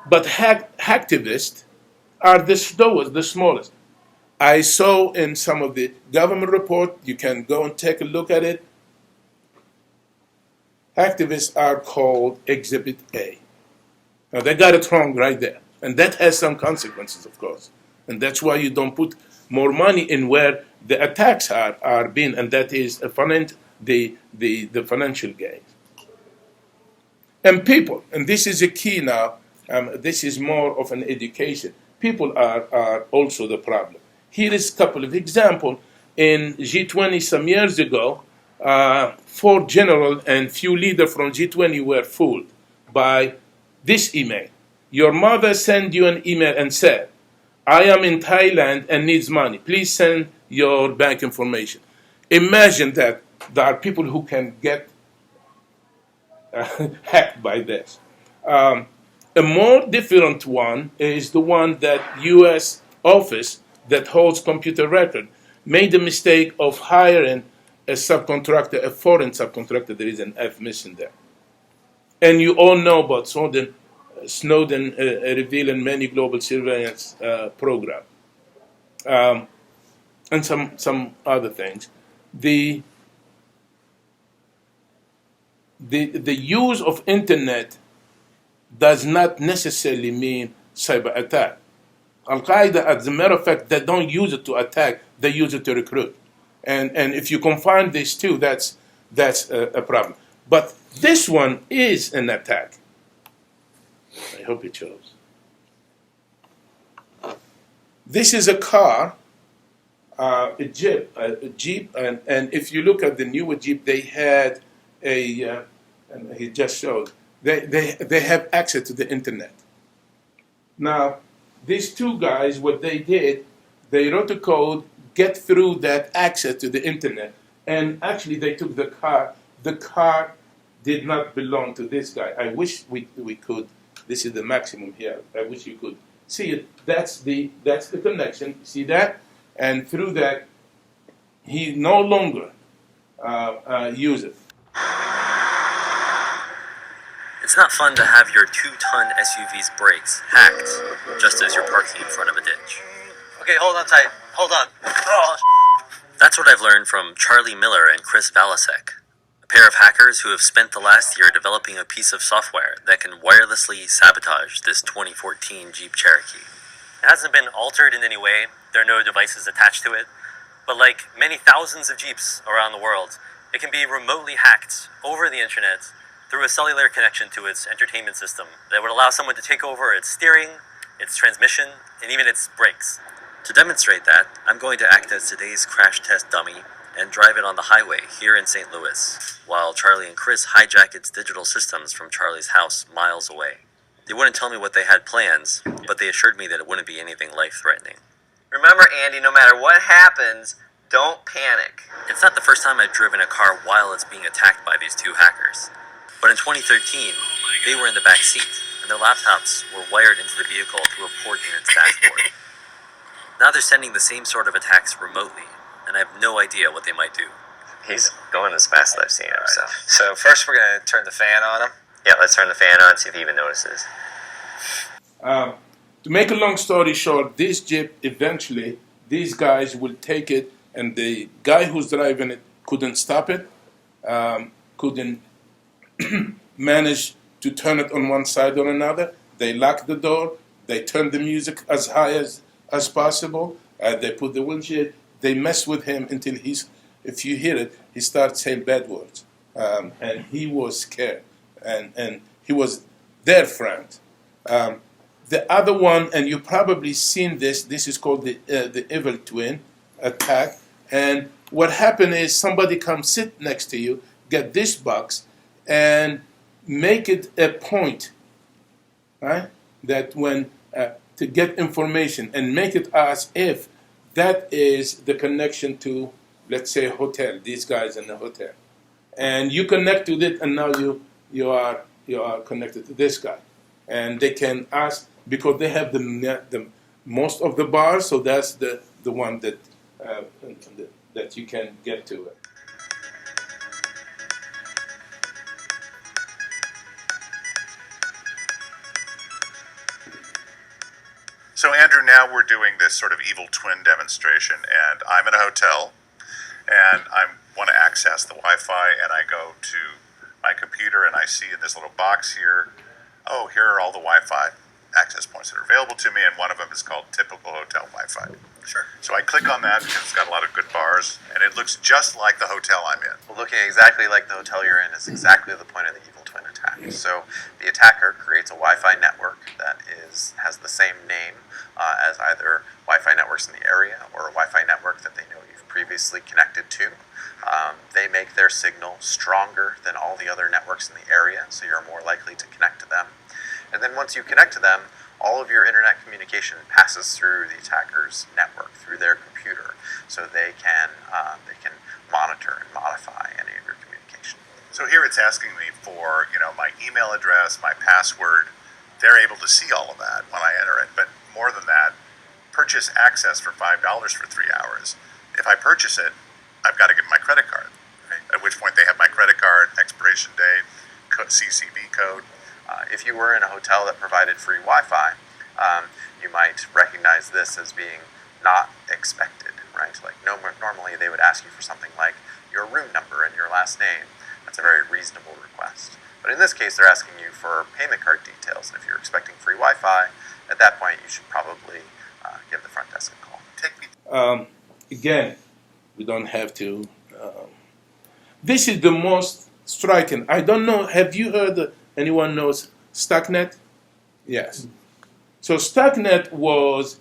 But hacktivists are the smallest. I saw in some of the government report, you can go and take a look at it. Hacktivists are called Exhibit A. Now they got it wrong right there. And that has some consequences, of course. And that's why you don't put more money in where the attacks are being, and that is the financial gain. And people, and this is a key now, this is more of an education. People are also the problem. Here is a couple of examples. In G20 some years ago, 4 generals and few leaders from G20 were fooled by this email. Your mother sent you an email and said, I am in Thailand and needs money. Please send your bank information. Imagine that there are people who can get hacked by this. A more different one is the one that U.S. office that holds computer record made the mistake of hiring a subcontractor, a foreign subcontractor. There is an F missing there. And you all know about Snowden revealing many global surveillance program, and some other things. The use of internet does not necessarily mean cyber attack. Al-Qaeda, as a matter of fact, they don't use it to attack, they use it to recruit. And if you combine these two, that's a problem. But this one is an attack. I hope it shows. This is a car, a Jeep, and if you look at the newer Jeep, they had and he just showed, they have access to the internet. Now, these two guys, what they did, they wrote a code, get through that access to the internet, and actually they took the car. The car did not belong to this guy. I wish we could. This is the maximum here. I wish you could see it. That's the connection. See that? And through that, he no longer uses it. It's not fun to have your 2-ton SUV's brakes hacked just as you're parking in front of a ditch. Okay, hold on tight. Hold on. Oh. That's what I've learned from Charlie Miller and Chris Valasek, a pair of hackers who have spent the last year developing a piece of software that can wirelessly sabotage this 2014 Jeep Cherokee. It hasn't been altered in any way. There are no devices attached to it. But like many thousands of Jeeps around the world, it can be remotely hacked over the internet through a cellular connection to its entertainment system that would allow someone to take over its steering, its transmission, and even its brakes. To demonstrate that, I'm going to act as today's crash test dummy and drive it on the highway here in St. Louis, while Charlie and Chris hijack its digital systems from Charlie's house miles away. They wouldn't tell me what they had plans, but they assured me that it wouldn't be anything life-threatening. Remember, Andy, no matter what happens, don't panic. It's not the first time I've driven a car while it's being attacked by these two hackers. But in 2013, they were in the back seat, and their laptops were wired into the vehicle through a port in its dashboard. Now they're sending the same sort of attacks remotely, and I have no idea what they might do. He's going as fast as I've seen him. So first we're going to turn the fan on him. Yeah, let's turn the fan on, see if he even notices. To make a long story short, this Jeep, eventually, these guys will take it, and the guy who's driving it couldn't stop it, couldn't manage to turn it on one side or another. They locked the door, they turned the music as high as possible, they put the windshield, they mess with him until if you hear it, he starts saying bad words. And he was scared, and he was their friend. The other one, and you've probably seen this is called the evil twin attack. And what happened is somebody comes sit next to you, get this box, and make it a point, right? That when to get information and make it as if that is the connection to, let's say, a hotel. These guys in the hotel, and you connect to it, and now you are connected to this guy, and they can ask because they have the most of the bars, so that's the one that you can get to it. So Andrew, now we're doing this sort of evil twin demonstration, and I'm in a hotel, and I want to access the Wi-Fi, and I go to my computer, and I see in this little box here, oh, here are all the Wi-Fi access points that are available to me, and one of them is called typical hotel Wi-Fi. Sure. So I click on that because it's got a lot of good bars, and it looks just like the hotel I'm in. Well, looking exactly like the hotel you're in is exactly the point of the evil twin attack. So the attacker creates a Wi-Fi network that has the same name as either Wi-Fi networks in the area or a Wi-Fi network that they know you've previously connected to. They make their signal stronger than all the other networks in the area, so you're more likely to connect to them. And then once you connect to them, all of your internet communication passes through the attacker's network, through their computer, so they can monitor and modify any of your communication. So here it's asking me for, my email address, my password. They're able to see all of that when I enter it, but more than that, purchase purchase access for $5 for 3 hours. If I purchase it, I've got to give my credit card, right? At which point they have my credit card, expiration date, CCB code. If you were in a hotel that provided free Wi-Fi, you might recognize this as being not expected, right? Like normally they would ask you for something like your room number and your last name. That's a very reasonable request. But in this case, they're asking you for payment card details. And if you're expecting free Wi-Fi, at that point, you should probably give the front desk a call. Again, we don't have to. This is the most striking. I don't know. Have you heard? Anyone knows StackNet? Yes. So StackNet was,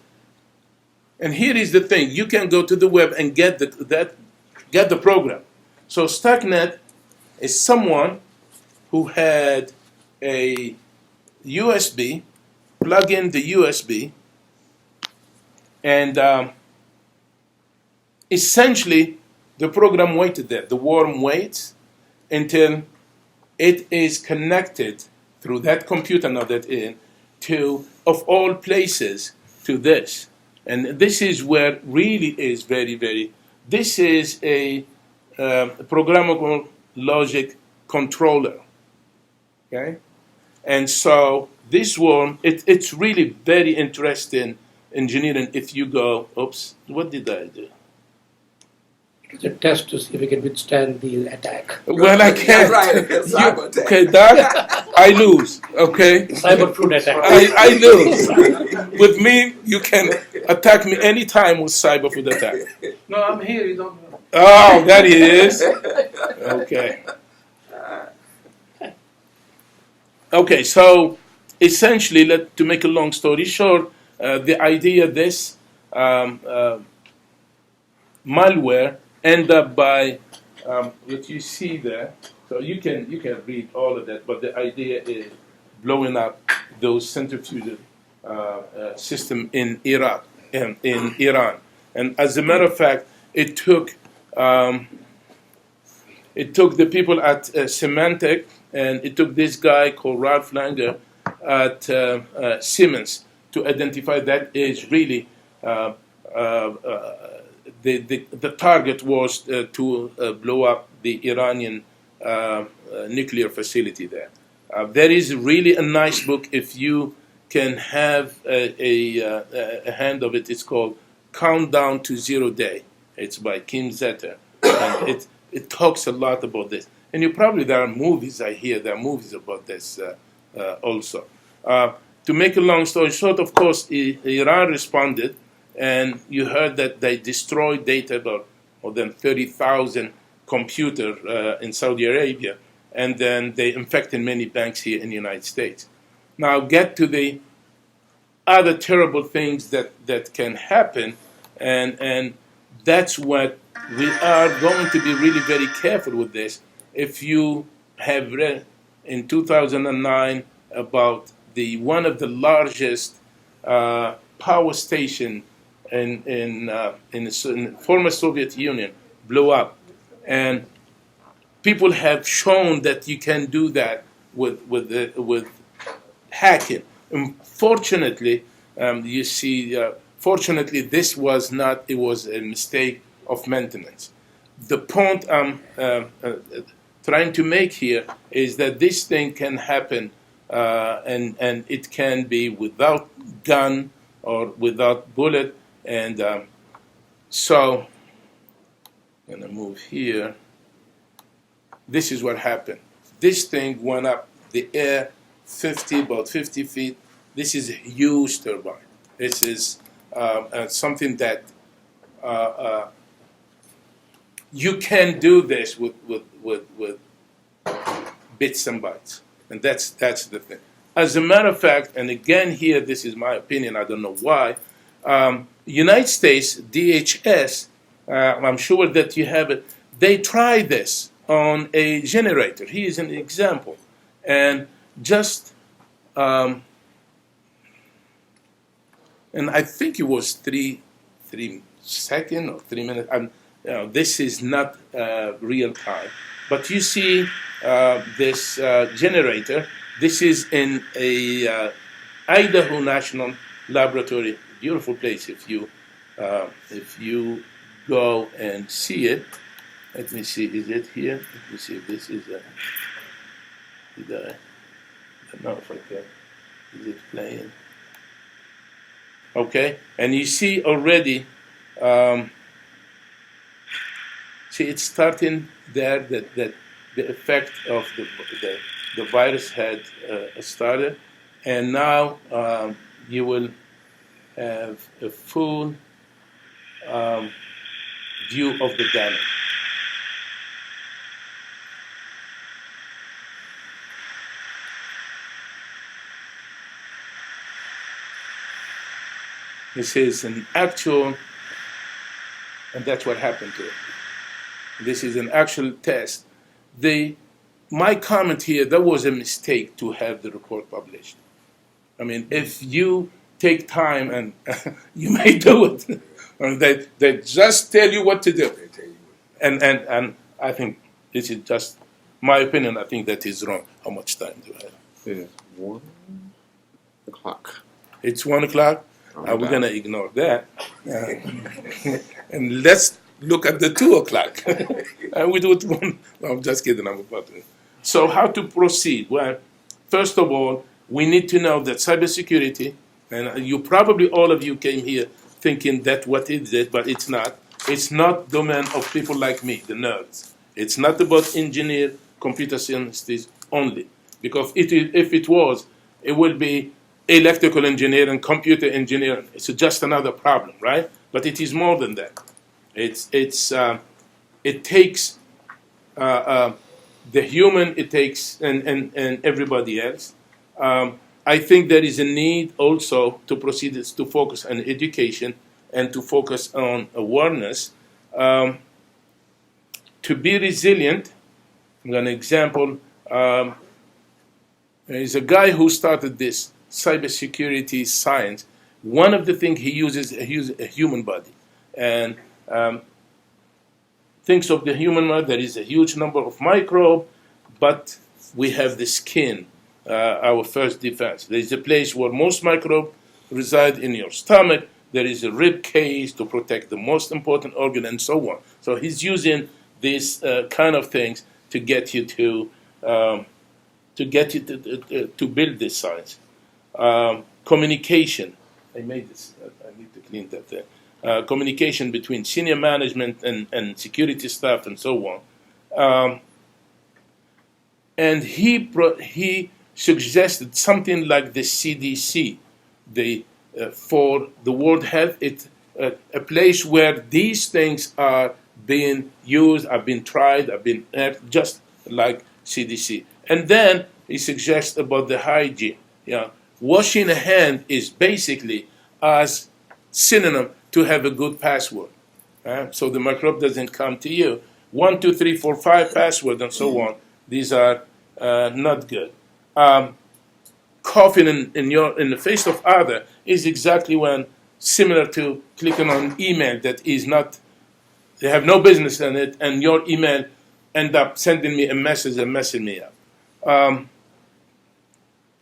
and here is the thing: you can go to the web and get the program. So StackNet is someone who had a USB, plug in the USB, and essentially the program waited there. The worm waits until it is connected through that computer node that in to, of all places, to this. And this is where really is very, this is a programmable logic controller. Okay? And so this one, it's really very interesting engineering if you go, oops, what did I do? It's a test to see if we can withstand the attack. Well, I can't. Okay, Doc, I lose. Okay? Cyber fruit attack. I lose. With me, you can attack me anytime with cyber food attack. No, I'm here, you don't know. Oh, that he is. Okay. Okay, so essentially, to make a long story short, the idea this malware end up by what you see there. So you can read all of that, but the idea is blowing up those centrifugal system in Iraq and in Iran. And as a matter of fact, it took the people at Symantec, and it took this guy called Ralph Langer at Siemens to identify that is really the target was to blow up the Iranian nuclear facility there. There is really a nice book if you can have a hand of it. It's called Countdown to Zero Day. It's by Kim Zetter. And it talks a lot about this. And there are movies, I hear there are movies about this also. To make a long story short, of course, Iran responded, and you heard that they destroyed data about more than 30,000 computers in Saudi Arabia, and then they infected many banks here in the United States. Now get to the other terrible things that can happen, and that's what we are going to be really very careful with this. If you have read in 2009 about one of the largest power station in the former Soviet Union blew up, and people have shown that you can do that with hacking. Unfortunately, you see, fortunately, this was not. It was a mistake of maintenance. The point I'm trying to make here is that this thing can happen, and it can be without gun or without bullet. And so, I'm going to move here. This is what happened. This thing went up the air about 50 feet. This is a huge turbine. This is something that you can do this with bits and bytes. And that's the thing. As a matter of fact, and again here, this is my opinion, I don't know why, United States, DHS, I'm sure that you have it, they try this on a generator. Here is an example. And just, and I think it was 3 seconds or 3 minutes. This is not real time. But you see this generator. This is in a Idaho National laboratory. Beautiful place if you go and see it. Let me see, is it here? Let me see if this is a, I don't know if I can, is it playing? Okay, and you see already, see it's starting there that the effect of the virus had started, and now you will have a full view of the damage. This is an actual, and that's what happened to it. This is an actual test. My comment here, that was a mistake to have the report published. I mean, if you take time and you may do it, and they just tell you what to do. And I think this is just my opinion. I think that is wrong. How much time do I have? It's 1 o'clock. It's 1 o'clock? We're going to ignore that. And let's look at the 2 o'clock. And we do it one. No, I'm just kidding. I'm about to. So how to proceed? Well, first of all, we need to know that cybersecurity, and you probably all of you came here thinking that what is it, but it's not. It's not domain of people like me, the nerds. It's not about engineer, computer scientists only. Because if it was, it would be electrical engineering, computer engineering. It's just another problem, right? But it is more than that. It takes the human, it takes and everybody else. I think there is a need also to proceed to focus on education and to focus on awareness. To be resilient, I'm going to example. There is a guy who started this cybersecurity science. One of the things he uses a human body, and thinks of the human body. There is a huge number of microbes, but we have the skin, our first defense. There is a place where most microbes reside in your stomach. There is a rib cage to protect the most important organ, and so on. So he's using these kind of things to get you to build this science. Communication. I made this. I need to clean that there. Communication between senior management and security staff and so on. And he suggested something like the CDC, for the World Health. It's a place where these things are being used, are being tried, are being just like CDC. And then he suggests about the hygiene. Yeah, washing a hand is basically as synonym to have a good password. So the microbe doesn't come to you. 1, 2, 3, 4, 5 password and so on. These are not good. Coughing in the face of other is exactly when similar to clicking on email that is not, they have no business in it, and your email end up sending me a message and messing me up.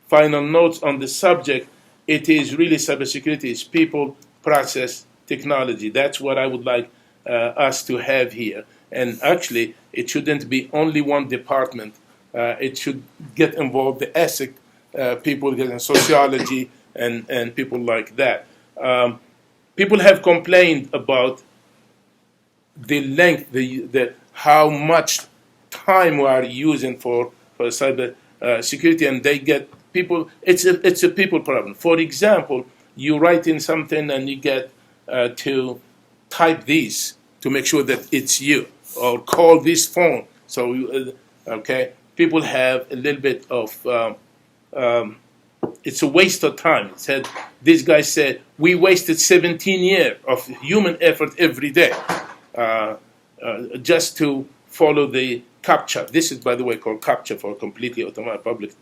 Final notes on the subject. It is really cybersecurity is people, process, technology. That's what I would like us to have here. And actually, it shouldn't be only one department. It should get involved the ethics people, and sociology, and people like that. People have complained about the length, how much time we are using for cyber security, and they get people. It's a people problem. For example, you write in something and you get to type this to make sure that it's you, or call this phone. So people have a little bit of it's a waste of time. This guy said we wasted 17 years of human effort every day just to follow the CAPTCHA. This is, by the way, called CAPTCHA, for completely automatic public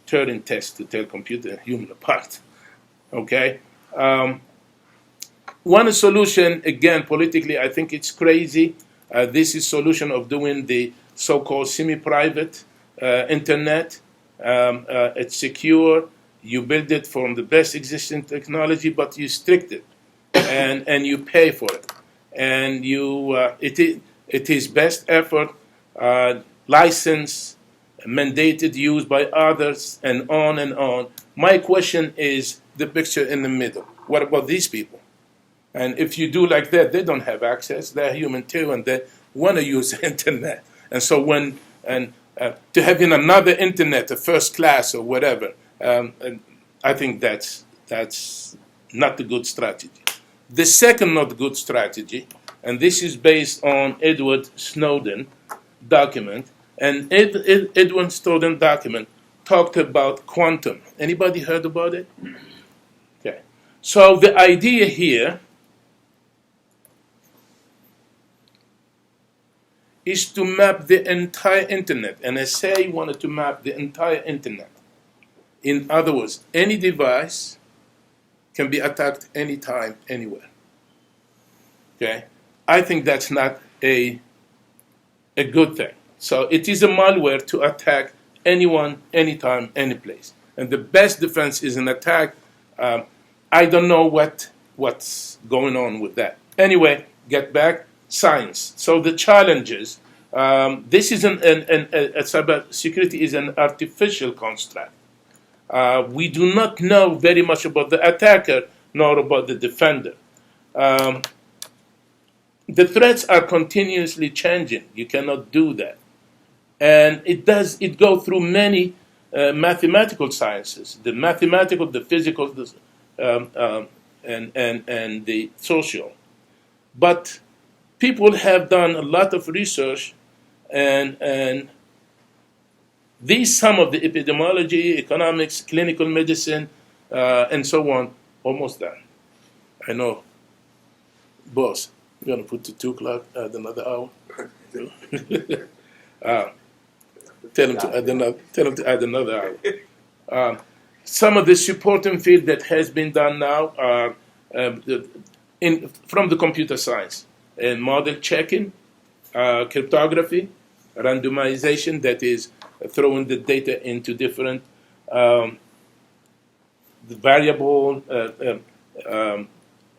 Turing test to tell computer and human apart. Okay. One solution, again, politically, I think it's crazy. This is solution of doing the so-called semi-private internet. It's secure. You build it from the best existing technology, but you strict it, and you pay for it. And it is best effort, licensed, mandated use by others, and on and on. My question is the picture in the middle. What about these people? And if you do like that, they don't have access. They're human too, and they want to use the internet. And so to having another internet, a first class or whatever, and I think that's not a good strategy. The second not good strategy, and this is based on Edward Snowden document, and Edward Snowden document talked about quantum. Anybody heard about it? Okay. So the idea here is to map the entire internet. NSA wanted to map the entire internet. In other words, any device can be attacked anytime, anywhere. Okay? I think that's not a good thing. So it is a malware to attack anyone, anytime, any place. And the best defense is an attack. I don't know what's going on with that. Anyway, get back. Science. So the challenges. This is cybersecurity is an artificial construct. We do not know very much about the attacker nor about the defender. The threats are continuously changing. You cannot do that, and it go through many mathematical sciences: the mathematical, the physical, and the social. But people have done a lot of research, and these some of the epidemiology, economics, clinical medicine, and so on, almost done. I know, boss, you're going to put to 2 o'clock, add another hour. Tell them to add another hour. Some of the supporting field that has been done now are from the computer science. And model checking, cryptography, randomization, that is throwing the data into different variable,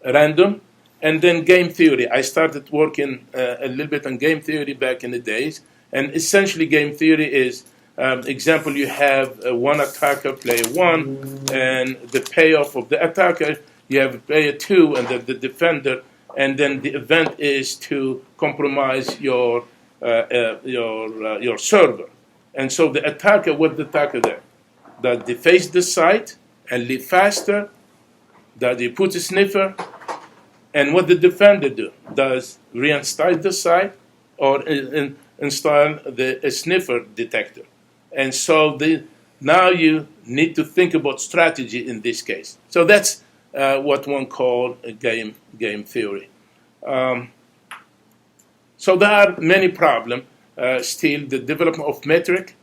random, and then game theory. I started working a little bit on game theory back in the days, and essentially game theory is, example, you have one attacker, player 1, and the payoff of the attacker, you have player 2, and the defender. And then the event is to compromise your server. And so the attacker, what the attacker there? Does they face the site and leave faster? Does he put a sniffer? And what the defender do? Does reinstall the site or install a sniffer detector? And so now you need to think about strategy in this case. So that's what one call a game theory. So there are many problems. Still, the development of metric.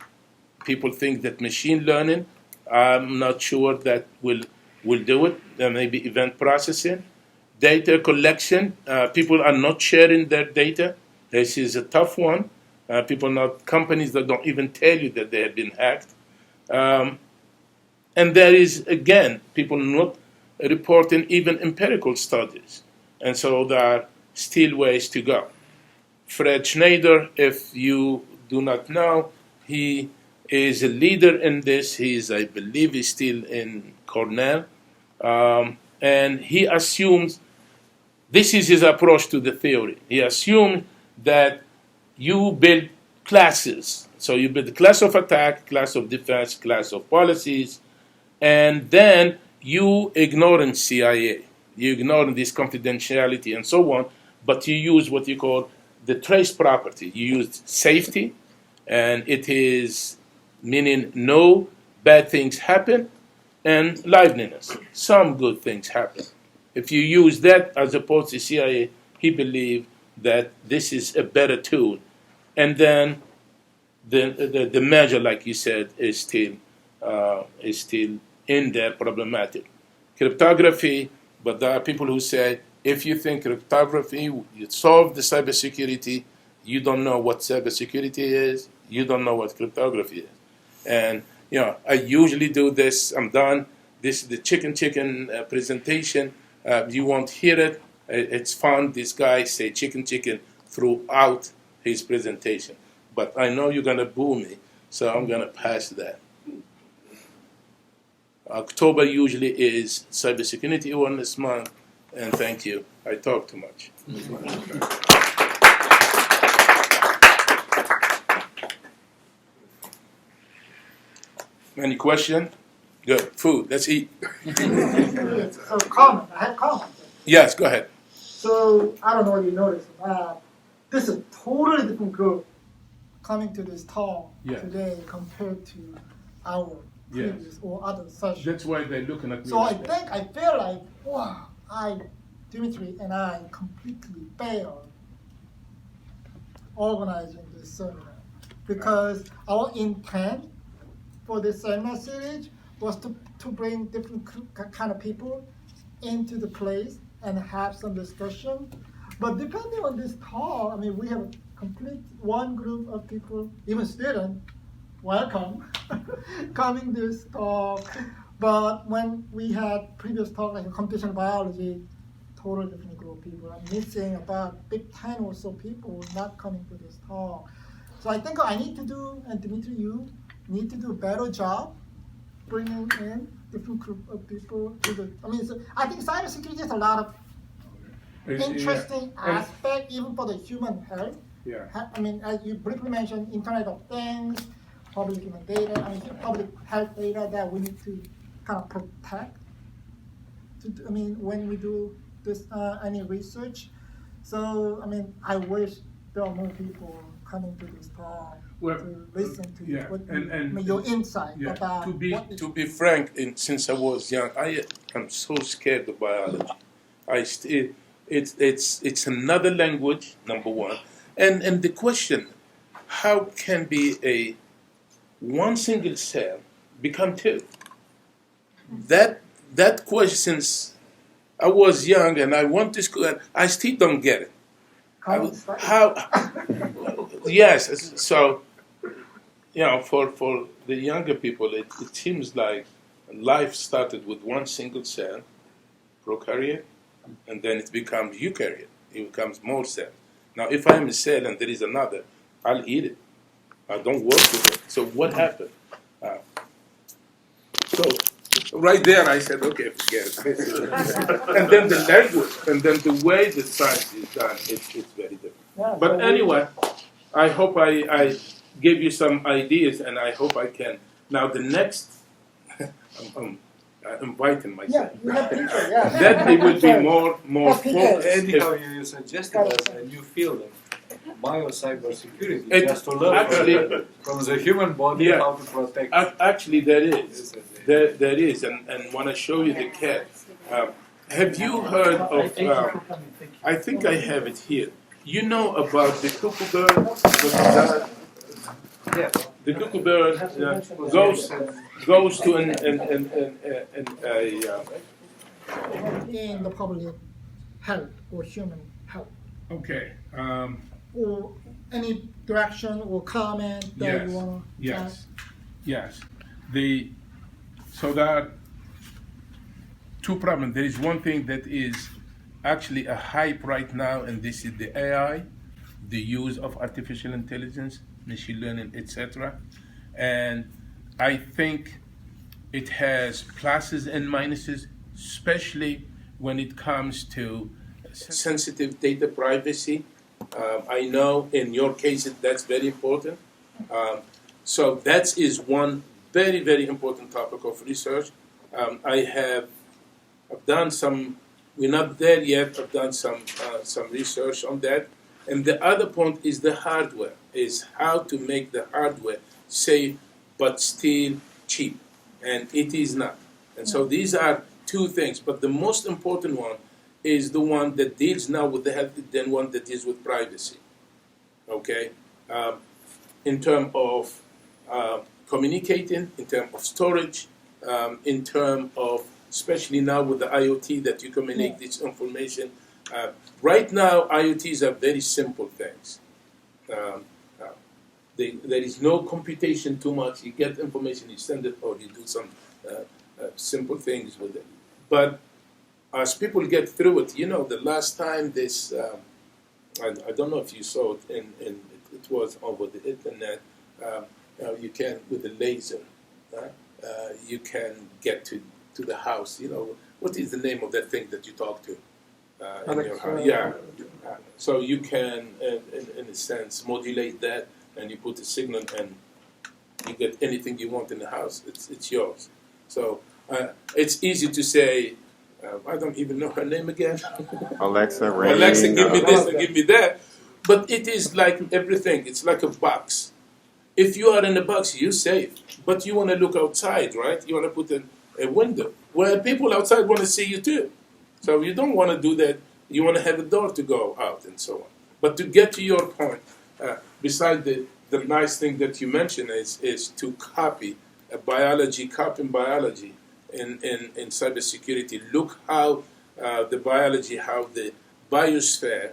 People think that machine learning. I'm not sure that will do it. There may be event processing, data collection. People are not sharing their data. This is a tough one. Companies that don't even tell you that they have been hacked. And there is, again, people not reporting even empirical studies. And so there are still ways to go. Fred Schneider, if you do not know, he is a leader in this. I believe he's still in Cornell. And he assumes, this is his approach to the theory. He assumed that you build classes. So you build a class of attack, class of defense, class of policies, and then you ignore CIA. You ignore this confidentiality and so on, but you use what you call the trace property. You use safety, and it is meaning no bad things happen, and liveliness. Some good things happen. If you use that as opposed to CIA, he believed that this is a better tool. And then the measure, like you said, is still in there problematic. Cryptography, but there are people who say, if you think cryptography, you solve the cybersecurity, you don't know what cybersecurity is, you don't know what cryptography is. And, I usually do this. I'm done. This is the chicken presentation. You won't hear it. It's fun. This guy say chicken throughout his presentation. But I know you're going to boo me, so I'm going to pass that. October usually is Cybersecurity Awareness Month, and thank you. I talk too much. Any question? Good. Food. Let's eat. So comment. I have comments. Yes, go ahead. So I don't know if you noticed, this is a totally different group coming to this talk today compared to our previous or other sessions. That's why they're looking at me. So I feel like, wow, Dimitri and I completely failed organizing this seminar because our intent for this seminar series was to bring different kind of people into the place and have some discussion. But depending on this talk, I mean, we have a complete one group of people, even students, welcome, coming this talk. But when we had previous talk, like computational biology, totally different group of people. I'm missing about big 10 or so people not coming to this talk. So I think I need to do, and Dimitri, you need to do a better job bringing in different group of people to the, I think cybersecurity has a lot of interesting aspect, even for the human health. Yeah. As you briefly mentioned, Internet of Things, public human data, public health data that we need to kind of protect. When we do this any research. So, I wish there are more people coming to this talk to listen to your insight about to be frank, since I was young, I am so scared of biology. It's another language, number one, and the question, how can be one single cell become two? That questions. I was young and I went to school and I still don't get it. How? Yes. So, for the younger people, it seems like life started with one single cell, prokaryote, and then it becomes eukaryote. It becomes more cells. Now, if I'm a cell and there is another, I'll eat it. I don't work with it. So what happened? Right there, I said, okay, forget it. And then the language, and then the way the science is done, it's very different. Yeah, but anyway, I hope I gave you some ideas, and I hope I can. Now, the next, I'm inviting myself. Yeah, you have picture, yeah. That it will be more focused. Anyhow, you suggested as a new field of bio-cybersecurity, just to learn from the human body how to protect. Actually, there is. There is, and when I show you the cat, have you heard of, I think I have it here. You know about the cuckoo bird? The cuckoo bird goes to in the public health or human health. Okay. Or any direction or comment that you want to Yes. So there are two problems. There is one thing that is actually a hype right now, and this is the AI, the use of artificial intelligence, machine learning, etc. And I think it has pluses and minuses, especially when it comes to sensitive data privacy. I know in your case that's very important. So that is one very, very important topic of research. I've done some, we're not there yet, I've done some research on that. And the other point is the hardware, is how to make the hardware safe but still cheap. And it is not. And so these are two things. But the most important one is the one that deals now with the health than one that deals with privacy. Okay? In terms of communicating, in terms of storage, in terms of, especially now with the IoT that you communicate this information. Right now, IoTs are very simple things. there is no computation too much. You get information, you send it, or you do some simple things with it. But as people get through it, you know, the last time this, I don't know if you saw it, it was over the internet. You can, with a laser, you can get to the house. You know, what is the name of that thing that you talk to in your house? Yeah. So you can, in a sense, modulate that, and you put a signal, and you get anything you want in the house. It's yours. So it's easy to say. I don't even know her name again. Alexa, Ray. Alexa, give me this and give me that. But it is like everything. It's like a box. If you are in a box, you're safe. But you want to look outside, right? You want to put a window where people outside want to see you too. So you don't want to do that. You want to have a door to go out and so on. But to get to your point, besides the nice thing that you mentioned is to copying biology in cybersecurity. Look how the biology, how the biosphere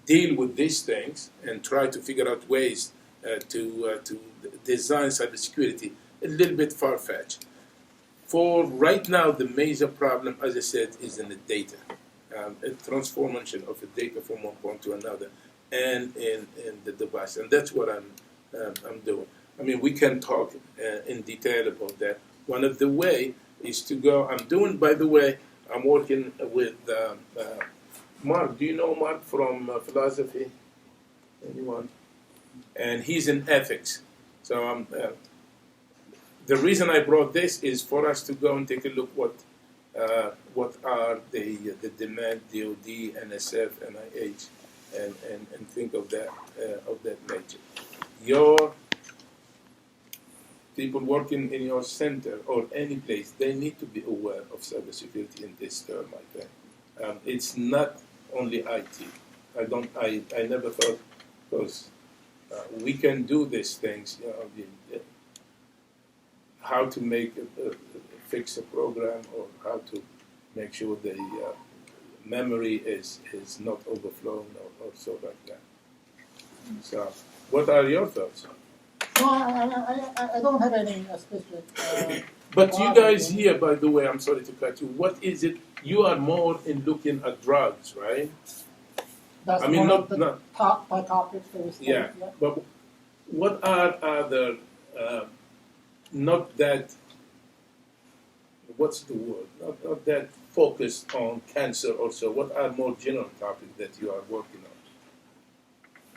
deal with these things, and try to figure out ways to design cybersecurity. A little bit far-fetched. For right now, the major problem, as I said, is in the data, a transformation of the data from one point to another, and in the device, and that's what I'm doing. I mean, we can talk in detail about that. One of the way is to go. By the way, I'm working with Mark. Do you know Mark from philosophy? Anyone? And he's in ethics. So the reason I brought this is for us to go and take a look what are the demand, DOD, NSF, NIH, and think of that nature. Your people working in your center or any place, they need to be aware of cybersecurity in this term, I think. It's not only IT. I never thought, because we can do these things, you know, how to fix a program, or how to make sure the memory is not overflowing or so like that. So, what are your thoughts? No, I don't have any specific. But you guys here, by the way, I'm sorry to cut you. What is it? You are more in looking at drugs, right? That's one of the top topics that we study. Yeah, but what are other, not that, what's the word? Not that focused on cancer or so. What are more general topics that you are working on?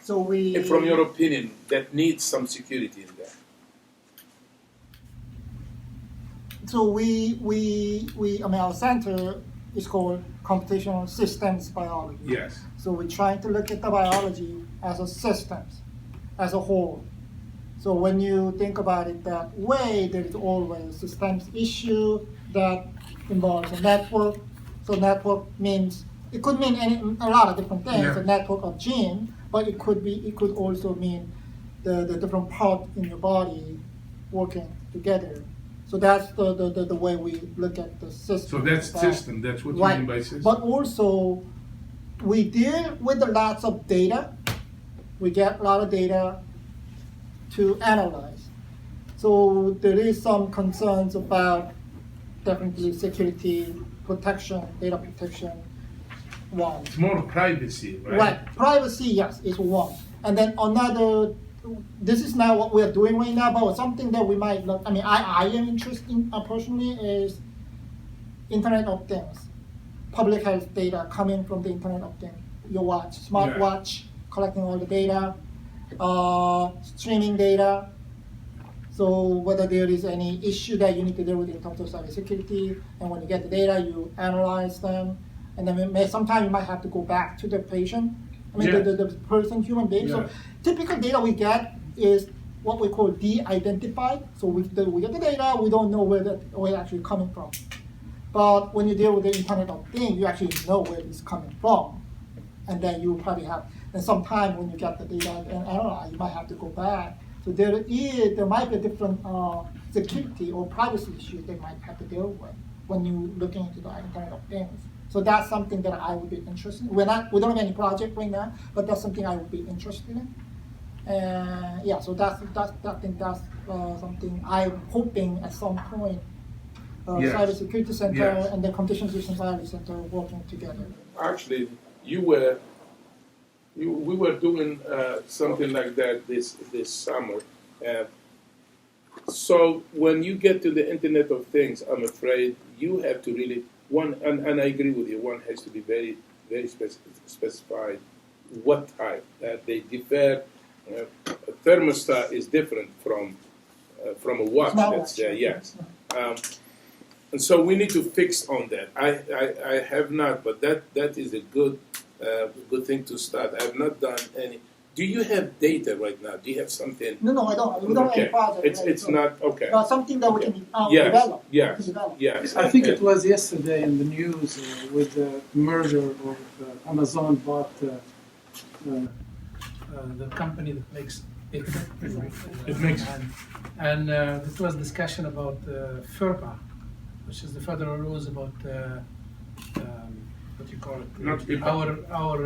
So from your opinion, that needs some security in there. So I mean, our center is called Computational Systems Biology. Yes. So we're trying to look at the biology as a systems, as a whole. So when you think about it that way, there is always a systems issue that involves a network. So network means, it could mean a lot of different things, a network of genes, but it could also mean the different parts in your body working together. So that's the way we look at the system. So that's system. That's what you mean by system. But also, we deal with lots of data. We get a lot of data to analyze. So there is some concerns about definitely security, protection, data protection. One. It's more privacy, right? Right. Privacy, yes, is one. And then another, this is not what we're doing right now, but something that we might look, I mean, I am interested in personally is Internet of Things. Public health data coming from the Internet of Things. Your watch, smartwatch, collecting all the data, streaming data. So whether there is any issue that you need to deal with in terms of cybersecurity, and when you get the data, you analyze them. And then sometimes you might have to go back to the patient, the person, human being. So typical data we get is what we call de-identified. So we get the data, we don't know where it's actually coming from. But when you deal with the Internet of Things, you actually know where it's coming from. And then you probably have, and sometimes when you get the data and analyze, you might have to go back. So there might be a different security or privacy issues they might have to deal with when you're looking into the Internet of Things. So that's something that I would be interested in. We don't have any project right now, but that's something I would be interested in. Yeah, so I think that's something I'm hoping at some point. Yes. Cybersecurity Center Yes. and the Computational Systems Biology Center working together. Actually, we were doing something like that this summer. So when you get to the Internet of Things, I'm afraid you have to really and I agree with you. One has to be very specified what type. That they differ. A thermostat is different from a watch. Let's say yes. And so we need to fix on that. I have not, but that is a good thing to start. I have not done any. Do you have data right now? Do you have something? No, I don't. We don't have any project. It's not okay. No, something that we can develop. Yes. I think it was yesterday in the news with the merger of Amazon bought the company that makes it makes. And it was discussion about FERPA, which is the federal rules about what you call it, our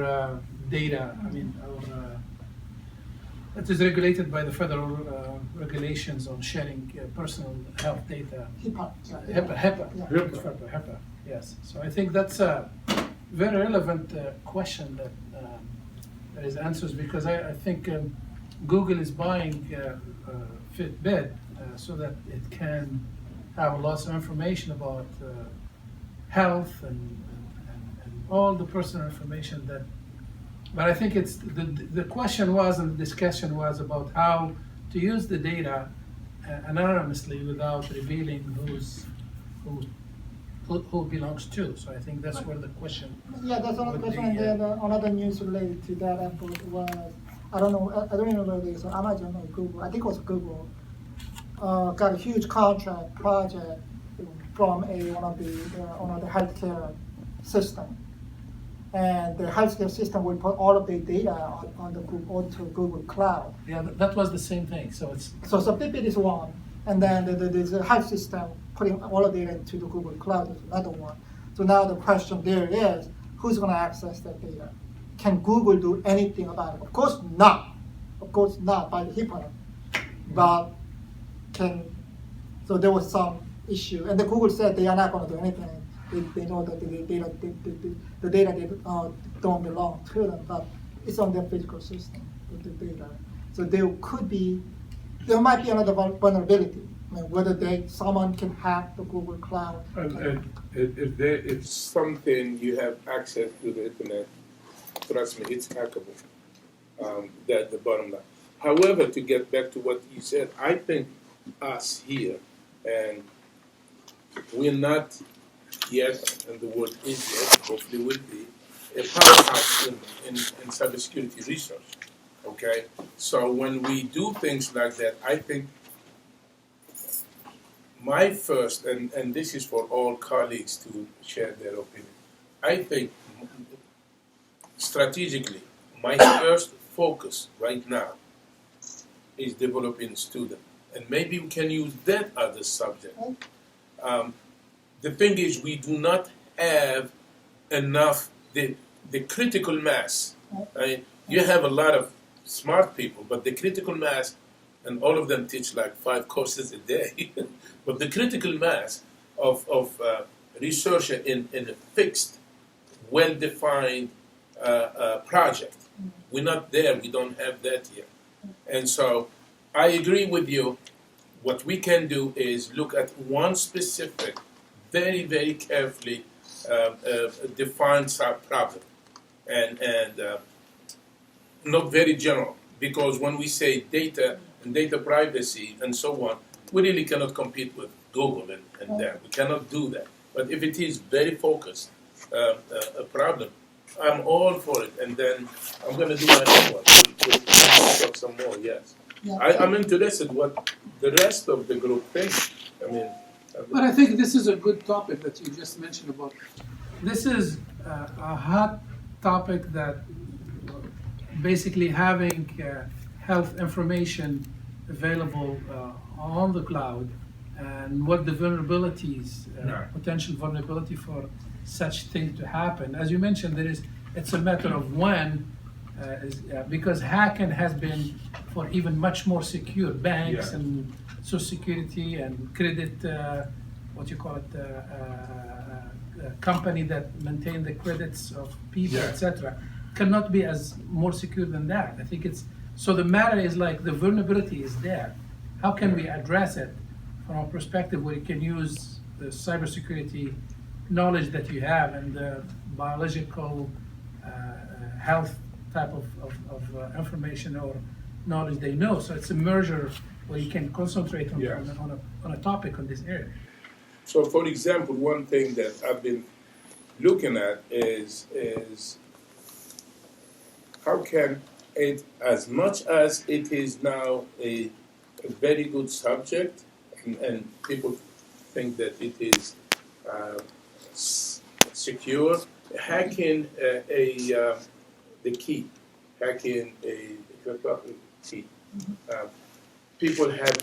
data. I mean, it is regulated by the federal regulations on sharing personal health data. HIPAA. Yes. So I think that's a very relevant question that is answers, because I think Google is buying Fitbit so that it can have lots of information about health and all the personal information that. But I think it's the question was, and the discussion was about how to use the data anonymously without revealing who belongs to. So I think that's where the question. Yeah, that's another question. And then another news related to that effort was, I don't know whether it's Amazon or Google. I think it was Google. Got a huge project from one of the healthcare system. And the healthcare system will put all of the data onto Google Cloud. Yeah, that was the same thing. So it's so Fitbit is one, and then the health system putting all of the data into the Google Cloud is another one. So now the question there is, who's going to access that data? Can Google do anything about it? Of course not. Of course not by the HIPAA, but can. So there was some issue, and the Google said they are not going to do anything. They know that the data don't belong to them, but it's on their physical system, the data. So there might be another vulnerability. I mean, whether someone can hack the Google Cloud. If something you have access to the internet, trust me, it's hackable. That's the bottom line. However, to get back to what you said, I think us here, and we're not yet, and the word is yet, hopefully will be, a powerhouse in cybersecurity research. Okay? So when we do things like that, I think my first, and this is for all colleagues to share their opinion, I think strategically, my first focus right now is developing students. And maybe we can use that as a subject. The thing is, we do not have enough, the critical mass. Right? You have a lot of smart people, but the critical mass, and all of them teach like 5 courses a day, but the critical mass of researcher in a fixed, well-defined project, we're not there, we don't have that yet. And so I agree with you. What we can do is look at one specific, very, very carefully defined problem, and not very general, because when we say data and data privacy and so on, we really cannot compete with Google and that. We cannot do that. But if it is very focused a problem, I'm all for it, and then I'm going to do my homework. We'll talk some more, yes. Yeah. I'm interested what the rest of the group thinks. But I think this is a good topic that you just mentioned about. This is a hot topic that basically having health information available on the cloud, and what the vulnerabilities, potential vulnerability for such thing to happen. As you mentioned, it's a matter of when, because hacking has been for even much more secure banks Yeah. and social security and credit, company that maintain the credits of people, Yeah. etc., cannot be as more secure than that. I think it's so the matter is like the vulnerability is there. How can we address it from a perspective where you can use the cybersecurity knowledge that you have and the biological health type of information or knowledge they know. So it's a merger where you can concentrate on, Yes. on a topic on this area. So, for example, one thing that I've been looking at is how can it, as much as it is now a very good subject, and people think that it is secure, hacking the key, hacking a cryptography key. People have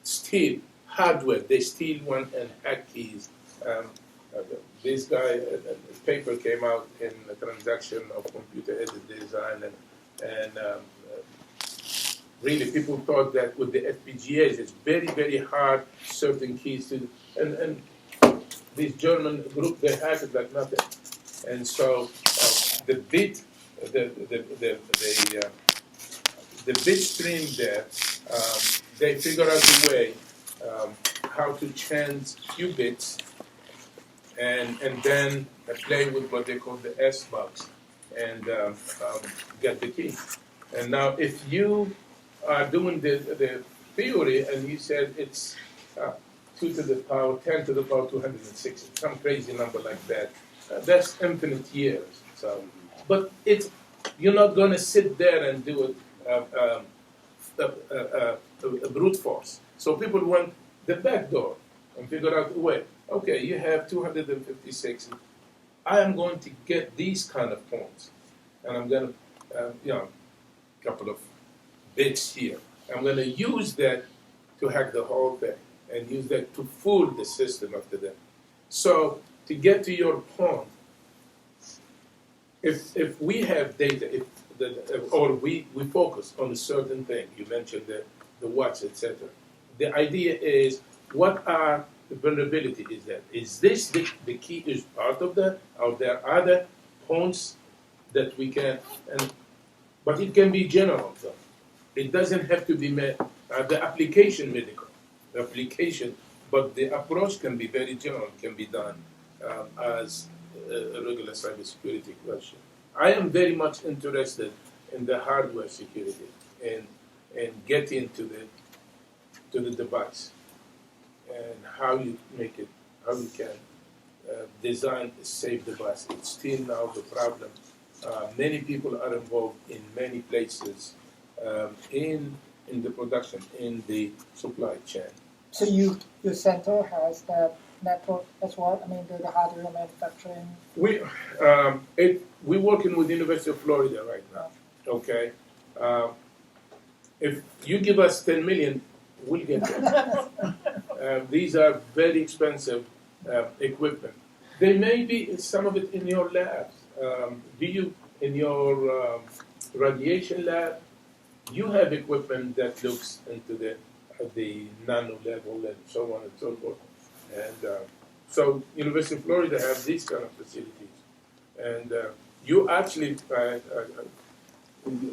steal hardware. They steal one and hack keys. This guy, a paper came out in the transaction of computer-aided design, and really people thought that with the FPGAs, it's very, very hard certain keys to, and this German group, they hacked it like nothing. And so the bit stream there, they figure out a way how to change few bits and then play with what they call the S box and get the key. And now if you are doing the theory and you said it's 2 to the power 10 to the power 206, some crazy number like that, that's infinite years. So, but you're not going to sit there and do it brute force. So people want the back door and figure out a way. Okay, you have 256. I am going to get these kind of points, and I'm going to, a couple of bits here. I'm going to use that to hack the whole thing and use that to fool the system after that. So to get to your point, if we have data, or we focus on a certain thing, you mentioned the watch, etc. The idea is, what are the vulnerability is that? Is this the key is part of that? Are there other points that we can, but it can be general though. It doesn't have to be the application medical, the application, but the approach can be very general, can be done as a regular cybersecurity question. I am very much interested in the hardware security and getting to the device and how you make it, how you can design a safe device. It's still now the problem. Many people are involved in many places in the production, in the supply chain. So your center has that network as well? I mean, the hardware manufacturing? We're working with the University of Florida right now, okay? If you give us 10 million, we'll get that. These are very expensive equipment. There may be some of it in your labs. In your radiation lab, you have equipment that looks into the nano level and so on and so forth. And so University of Florida have these kind of facilities. And you actually,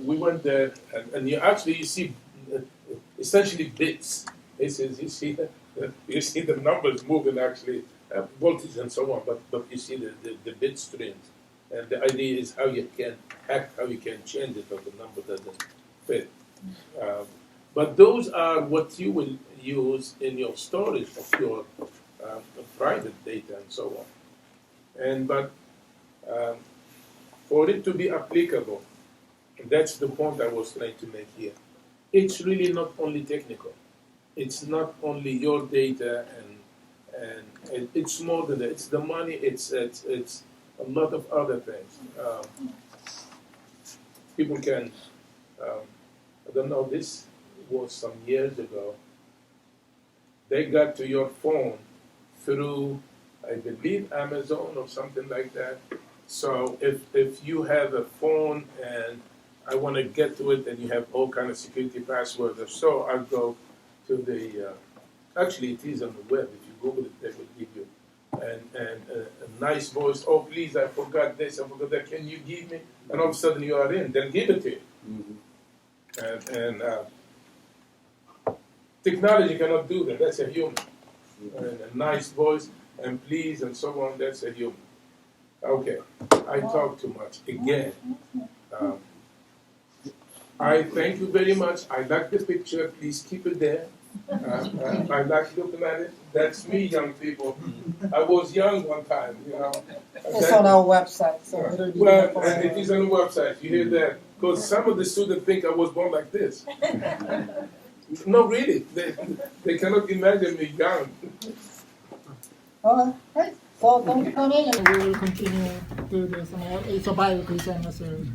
we went there, and you see essentially bits. You see the numbers moving actually, voltage and so on, but you see the bit streams. And the idea is how you can hack, how you can change it, or the number doesn't fit. But those are what you will use in your storage of your private data and so on. But for it to be applicable, and that's the point I was trying to make here, it's really not only technical. It's not only your data, and it's more than that. It's the money. It's a lot of other things. People can. I don't know. This was some years ago. They got to your phone through, I believe, Amazon or something like that. So if you have a phone and I want to get to it and you have all kind of security passwords or so, I'll go to the, actually it is on the web. If you Google it, they will give you and a nice voice. Oh, please, I forgot this, I forgot that. Can you give me? And all of a sudden you are in. Then give it to you. Mm-hmm. And technology cannot do that. That's a human. And a nice voice and please and so on. That's a human. Okay, I talk too much again. I thank you very much. I like the picture. Please keep it there. I like looking at it. That's me, young people. I was young one time, you know. It's on our website. So well, and it is on the website. You hear that? Because some of the students think I was born like this. No, really. They cannot imagine me young. All right. So thank you for coming, and we will continue to do this. It's a biweekly seminar series.